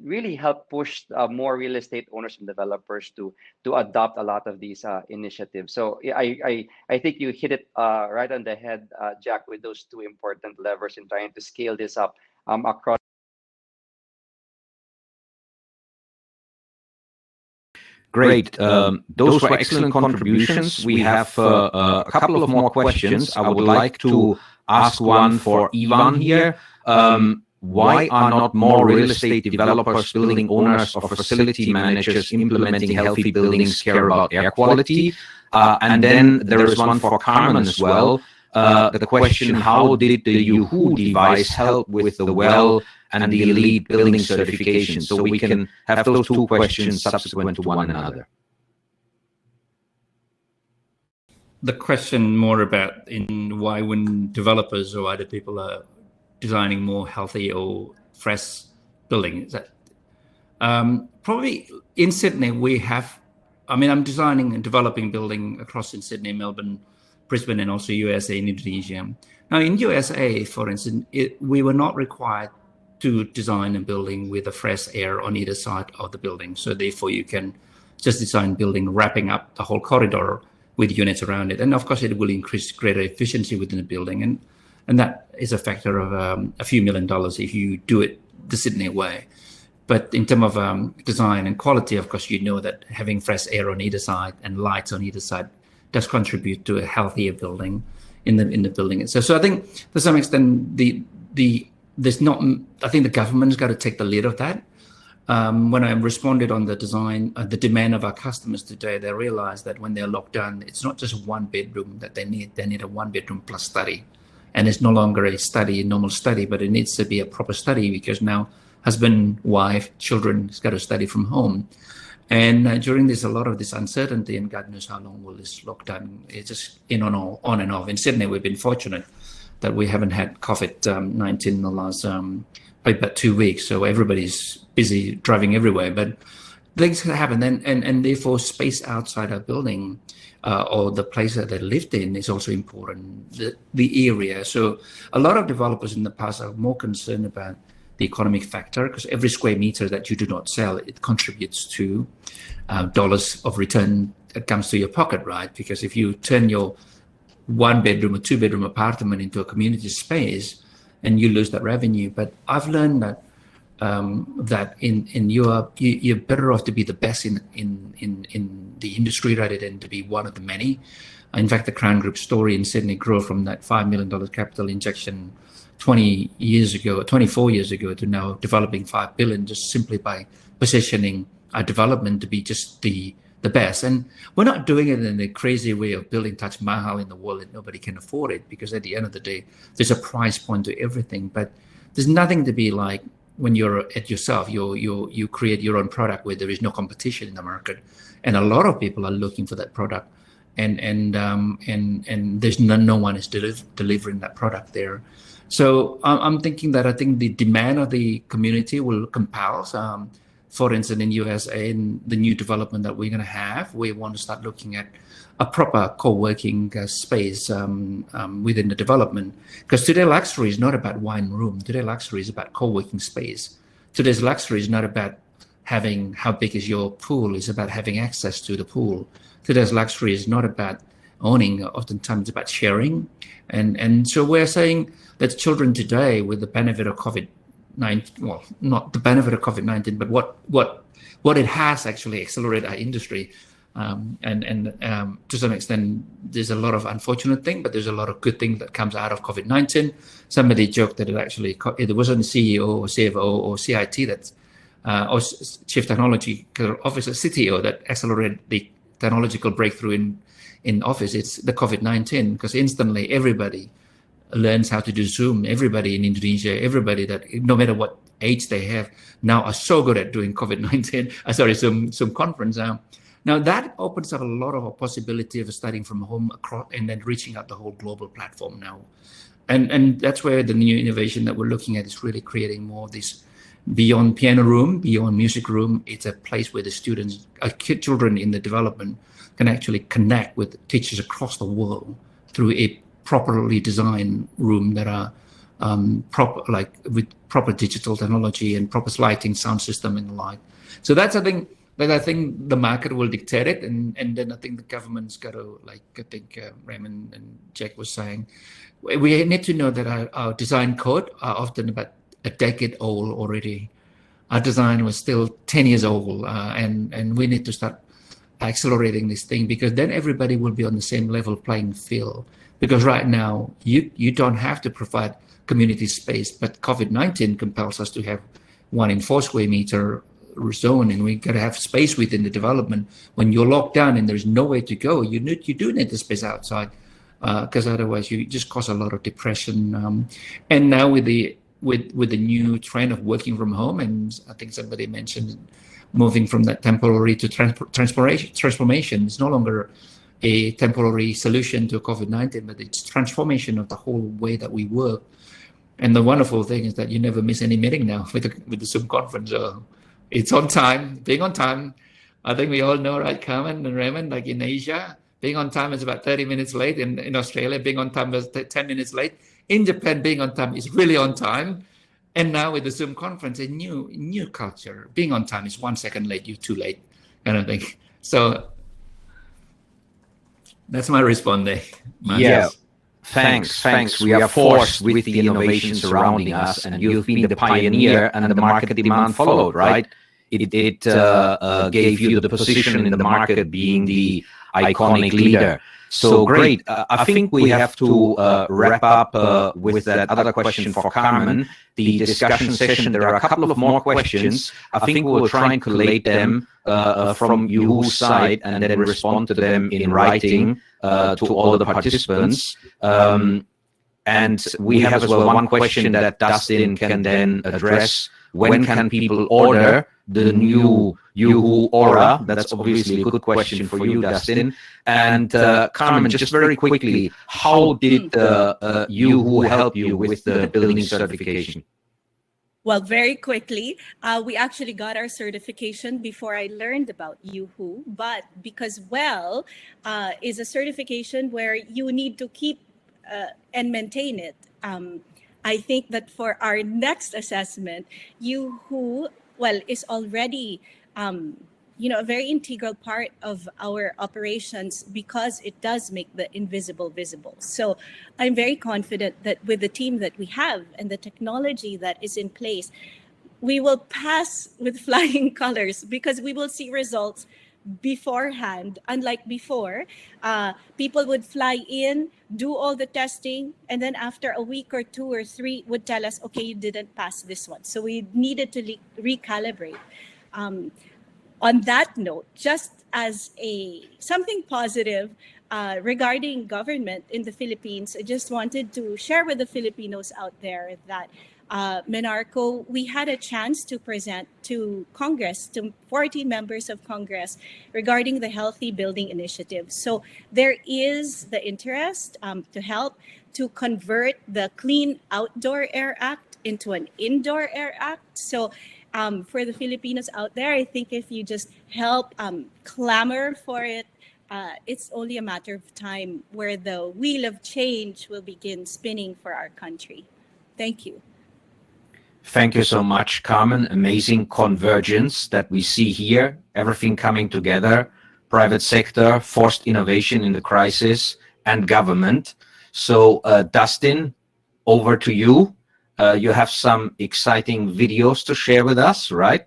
really help push more real estate owners and developers to adopt a lot of these initiatives. So I think you hit it right on the head, Jack, with those two important levers in trying to scale this up across. Great. Those were excellent contributions. We have a couple of more questions. I would like to ask one for Ivan here. Why are not more real estate developers, building owners, or facility managers implementing healthy buildings care about air quality? And then there is one for Carmen as well. The question, how did the uHoo device help with the WELL and the elite building certification? So we can have those two questions subsequent to one another. The question more about why when developers or other people are designing more healthy or fresh building, is that probably in Sydney we have, I'm designing and developing building across in Sydney, Melbourne, Brisbane, and also USA and Indonesia. Now in USA, for instance, we were not required to design a building with a fresh air on either side of the building. So therefore you can just design building wrapping up the whole corridor with units around it. And of course it will increase greater efficiency within the building. And that is a factor of a few $1 million if you do it the Sydney way. But in terms of design and quality, of course, that having fresh air on either side and lights on either side does contribute to a healthier building in the building itself. So I think to some extent there's not. I think the government's got to take the lead of that. When I responded on the design, the demand of our customers today, they realized that when they're locked down, it's not just one bedroom that they need. They need a one bedroom plus study. And it's no longer a normal study, but it needs to be a proper study because now husband, wife, children has got to study from home. And during a lot of this uncertainty, and God knows how long will this lockdown, it's just on and off. In Sydney, we've been fortunate that we haven't had COVID-19 in the last probably about 2 weeks. So everybody's busy driving everywhere, but things can happen. And therefore space outside our building or the place that they lived in is also important, the area. So a lot of developers in the past are more concerned about the economic factor because every square meter that you do not sell, it contributes to dollars of return that comes to your pocket, right? Because if you turn your one bedroom or two bedroom apartment into a community space and you lose that revenue. But I've learned that that in Europe, you're better off to be the best in the industry rather than to be one of the many. In fact, the Crown Group story in Sydney grew from that $5 million capital injection 24 years ago to now developing $5 billion just simply by positioning our development to be just the best. And we're not doing it in a crazy way of building Taj Mahal in the world that nobody can afford it, because at the end of the day, there's a price point to everything. But there's nothing to be like when you're at yourself, you create your own product where there is no competition in the market, and a lot of people are looking for that product, and there's no one is delivering that product there. So I'm thinking that I think the demand of the community will compel. For instance, in USA, in the new development that we're going to have, we want to start looking at a proper co-working space within the development. Because today luxury is not about wine room. Today luxury is about co-working space. Today's luxury is not about having how big is your pool. It's about having access to the pool. Today's luxury is not about owning. Oftentimes it's about sharing. And so we're saying that children today, with the benefit of COVID-19, well, not the benefit of COVID-19, but what it has actually accelerated our industry. To some extent, there's a lot of unfortunate thing, but there's a lot of good thing that comes out of COVID-19. Somebody joked that it wasn't CEO or CFO or CIT or Chief Technology Officer, CTO, that accelerated the technological breakthrough in office, it's the COVID-19, because instantly everybody learns how to do Zoom. Everybody in Indonesia, everybody that no matter what age they have now are so good at doing COVID-19. Zoom conference now. Now that opens up a lot of a possibility of studying from home across and then reaching out the whole global platform now. And that's where the new innovation that we're looking at is really creating more of this beyond piano room, beyond music room. It's a place where the students, children in the development can actually connect with teachers across the world through a properly designed room that are with proper digital technology and proper lighting, sound system, and the like. So that's, I think the market will dictate it, and then I think the government's got to, like I think Raymond and Jack was saying, we need to know that our design code are often about a decade old already. Our design was still 10 years old, and we need to start accelerating this thing, because then everybody will be on the same level playing field. Because right now, you don't have to provide community space, but COVID-19 compels us to have 1 in 4 square meter zone, and we got to have space within the development. When you're locked down and there's no way to go, you do need the space outside, because otherwise you just cause a lot of depression. And now with the new trend of working from home, and I think somebody mentioned moving from that temporary to transformation, it's no longer a temporary solution to COVID-19, but it's transformation of the whole way that we work. And the wonderful thing is that you never miss any meeting now with the Zoom conference. It's on time, being on time. I think we all know, right, Carmen and Raymond, like in Asia, being on time is about 30 minutes late. In Australia, being on time is 10 minutes late. In Japan, being on time is really on time. And now with the Zoom conference, a new culture. Being on time is 1 second late, you're too late, kind of thing. So that's my response there. Yeah. Thanks. We are forced with the innovation surrounding us, and you've been the pioneer, and the market demand followed, right? It gave you the position in the market, being the iconic leader. So great. I think we have to wrap up with that other question for Carmen, the discussion session. There are a couple of more questions. I think we'll try and collate them from uHoo's side and then respond to them in writing to all the participants. And we have as well one question that Dustin can then address. When can people order the new uHoo Aura? That's obviously a good question for you, Dustin. And Carmen, just very quickly, how did uHoo help you with the building certification? Well, very quickly, we actually got our certification before I learned about uHoo, but because is a certification where you need to keep and maintain it. I think that for our next assessment, uHoo, is already, a very integral part of our operations, because it does make the invisible visible. So I'm very confident that with the team that we have and the technology that is in place, we will pass with flying colors, because we will see results beforehand. Unlike before, people would fly in, do all the testing, and then after a week or 2 or 3 would tell us, okay, you didn't pass this one. So we needed to recalibrate. On that note, just as something positive regarding government in the Philippines, I just wanted to share with the Filipinos out there that Menarco, we had a chance to present to Congress, to 40 members of Congress, regarding the Healthy Building Initiative. So there is the interest to help to convert the Clean Outdoor Air Act into an Indoor Air Act. So for the Filipinos out there, I think if you just help clamor for it, it's only a matter of time where the wheel of change will begin spinning for our country. Thank you. Thank you so much, Carmen. Amazing convergence that we see here, everything coming together, private sector, forced innovation in the crisis, and government. So Dustin, over to you. You have some exciting videos to share with us, right?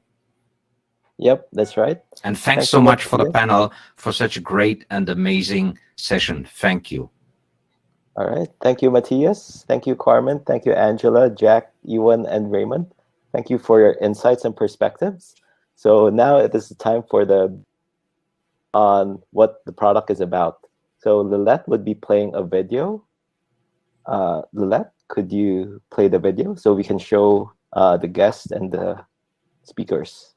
Yep, that's right. And thanks so much for the panel for such a great and amazing session. Thank you. All right. Thank you, Matthias. Thank you, Carmen. Thank you, Angela, Jack, Ewan, and Raymond. Thank you for your insights and perspectives. So now it is time for the on what the product is about. So Lilette would be playing a video. Lilette, could you play the video so we can show the guests and the speakers?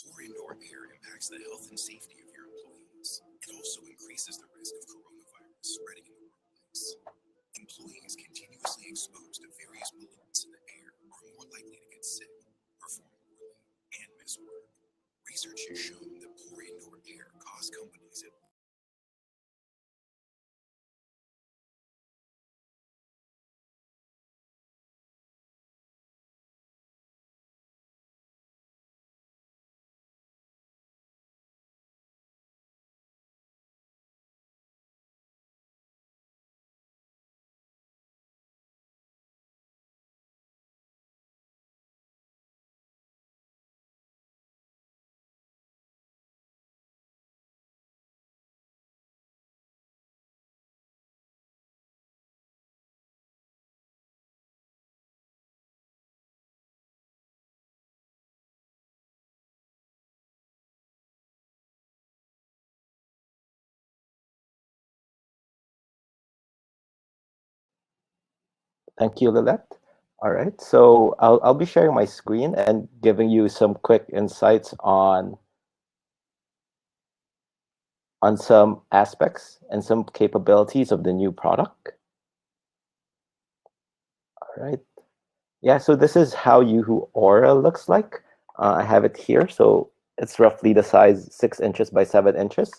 Poor indoor air impacts the health and safety of your employees. It also increases the risk of coronavirus spreading in the workplace. Employees continuously exposed to various pollutants in the air are more likely to get sick, perform poorly, and miss work. Research has shown that poor indoor air costs companies at Thank you, Lilette. All right, so I'll be sharing my screen and giving you some quick insights on some aspects and some capabilities of the new product. All right. Yeah, so this is how uHoo Aura looks like. I have it here. So it's roughly the size 6 inches by 7 inches.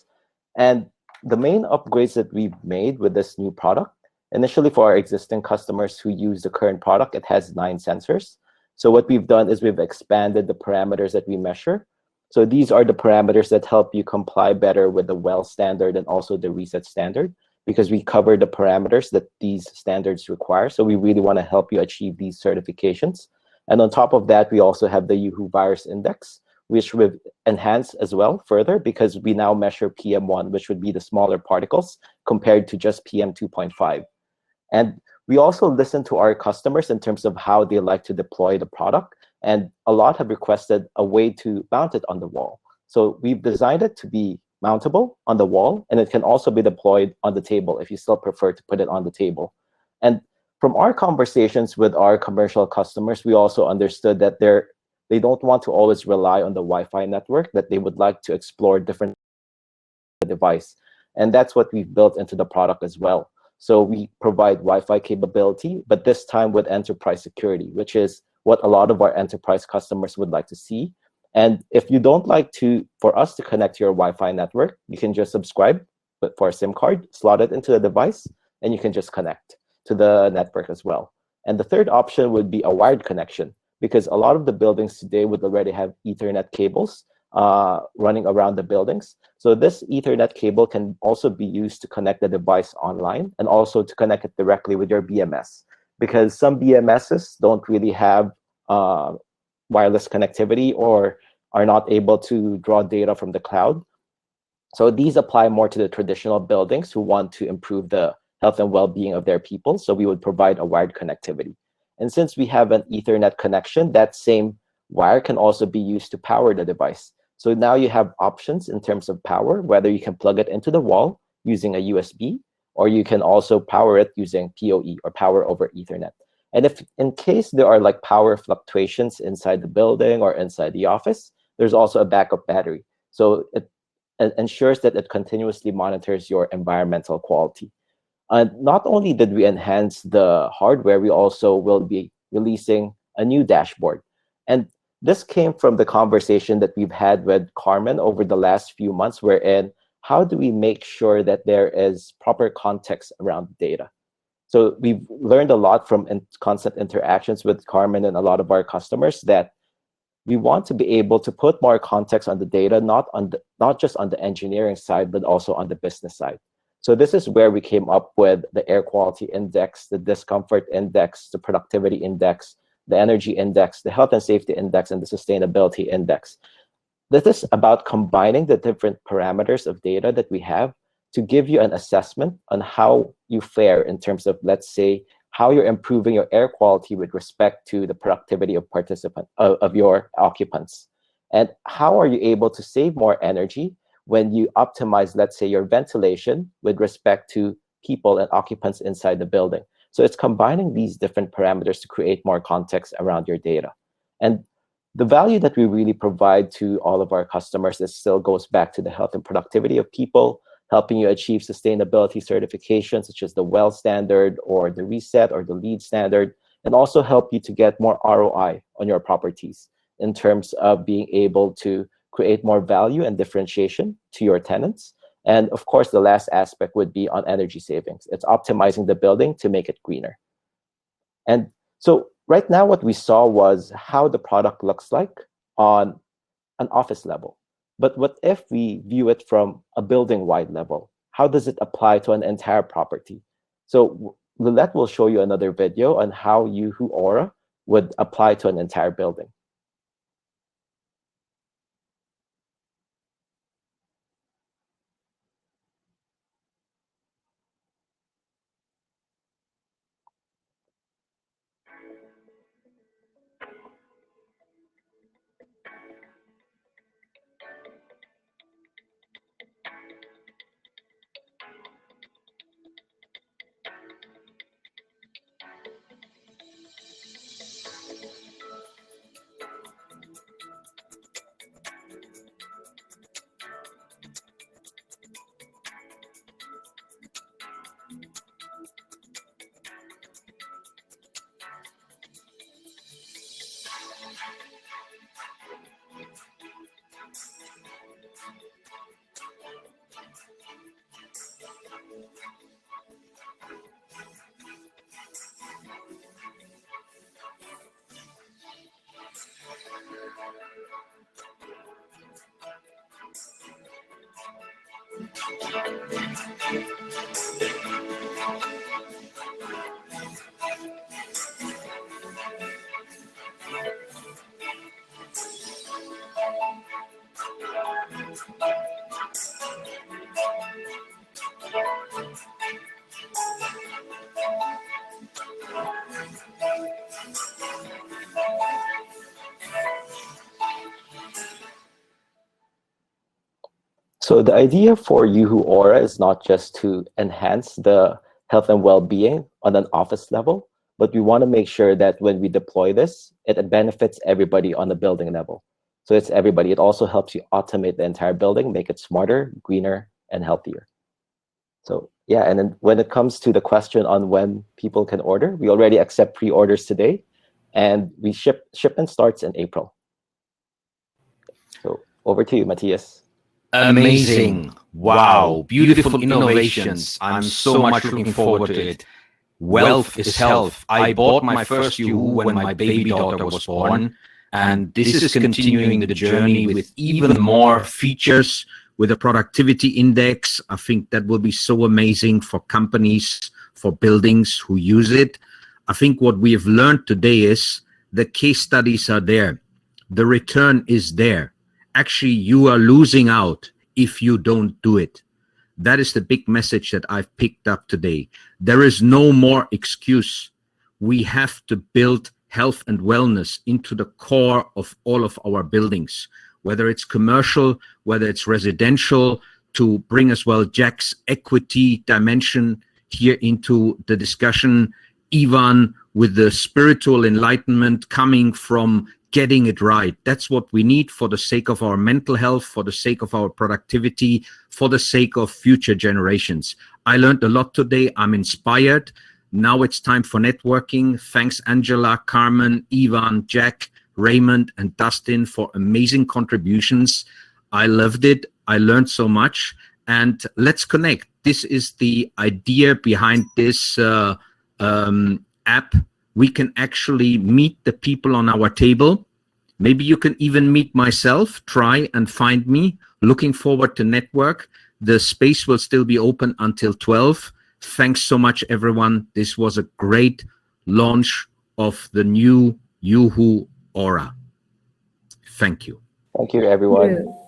And the main upgrades that we've made with this new product, initially for our existing customers who use the current product, it has 9 sensors. So what we've done is we've expanded the parameters that we measure. So these are the parameters that help you comply better with the well standard and also the reset standard, because we cover the parameters that these standards require. So we really want to help you achieve these certifications. And on top of that, we also have the uHoo Virus Index, which we've enhanced as well further, because we now measure PM1, which would be the smaller particles, compared to just PM2.5. And we also listen to our customers in terms of how they like to deploy the product. And a lot have requested a way to mount it on the wall. So we've designed it to be mountable on the wall, and it can also be deployed on the table if you still prefer to put it on the table. And from our conversations with our commercial customers, we also understood that they don't want to always rely on the Wi-Fi network, that they would like to explore different device. And that's what we've built into the product as well. So we provide Wi-Fi capability, but this time with enterprise security, which is what a lot of our enterprise customers would like to see. And if you don't like for us to connect to your Wi-Fi network, you can just subscribe for a SIM card, slot it into the device, and you can just connect to the network as well. And the third option would be a wired connection, because a lot of the buildings today would already have Ethernet cables running around the buildings. So this Ethernet cable can also be used to connect the device online and also to connect it directly with your BMS, because some BMSs don't really have wireless connectivity or are not able to draw data from the cloud. So these apply more to the traditional buildings who want to improve the health and well-being of their people. So we would provide a wired connectivity. And since we have an Ethernet connection, that same wire can also be used to power the device. So now you have options in terms of power, whether you can plug it into the wall using a USB, or you can also power it using PoE, or power over Ethernet. And if in case there are like power fluctuations inside the building or inside the office, there's also a backup battery. So it ensures that it continuously monitors your environmental quality. And not only did we enhance the hardware, we also will be releasing a new dashboard. And this came from the conversation that we've had with Carmen over the last few months, wherein how do we make sure that there is proper context around the data? So we've learned a lot from constant interactions with Carmen and a lot of our customers that we want to be able to put more context on the data, not just on the engineering side, but also on the business side. So this is where we came up with the air quality index, the discomfort index, the productivity index, the energy index, the health and safety index, and the sustainability index. This is about combining the different parameters of data that we have to give you an assessment on how you fare in terms of, let's say, how you're improving your air quality with respect to the productivity of your occupants. And how are you able to save more energy when you optimize, let's say, your ventilation with respect to people and occupants inside the building. So it's combining these different parameters to create more context around your data. And the value that we really provide to all of our customers is still goes back to the health and productivity of people, helping you achieve sustainability certifications such as the WELL standard or the RESET or the LEED standard, and also help you to get more ROI on your properties in terms of being able to create more value and differentiation to your tenants. And of course, the last aspect would be on energy savings. It's optimizing the building to make it greener. And so right now, what we saw was how the product looks like on an office level. But what if we view it from a building-wide level? How does it apply to an entire property? So Lillette will show you another video on how uHoo Aura would apply to an entire building. So the idea for uHoo Aura is not just to enhance the health and well-being on an office level, but we want to make sure that when we deploy this, it benefits everybody on the building level. So it's everybody. It also helps you automate the entire building, make it smarter, greener, and healthier. So yeah, and then when it comes to the question on when people can order, we already accept pre-orders today, and we shipment starts in April. So over to you, Matthias. Amazing. Wow. Beautiful innovations. I'm so much looking forward to it. Wealth is health. I bought my first uHoo when my baby daughter was born. And this is continuing the journey with even more features, with a productivity index. I think that will be so amazing for companies, for buildings who use it. I think what we have learned today is the case studies are there. The return is there. Actually, you are losing out if you don't do it. That is the big message that I've picked up today. There is no more excuse. We have to build health and wellness into the core of all of our buildings, whether it's commercial, whether it's residential, to bring as well Jack's equity dimension here into the discussion, even with the spiritual enlightenment coming from getting it right. That's what we need for the sake of our mental health, for the sake of our productivity, for the sake of future generations. I learned a lot today. I'm inspired. Now it's time for networking. Thanks, Angela, Carmen, Ivan, Jack, Raymond, and Dustin for amazing contributions. I loved it. I learned so much. And let's connect. This is the idea behind this app. We can actually meet the people on our table. Maybe you can even meet myself. Try and find me. Looking forward to network. The space will still be open until 12. Thanks so much, everyone. This was a great launch of the new uHoo Aura. Thank you. Thank you, everyone. Yeah.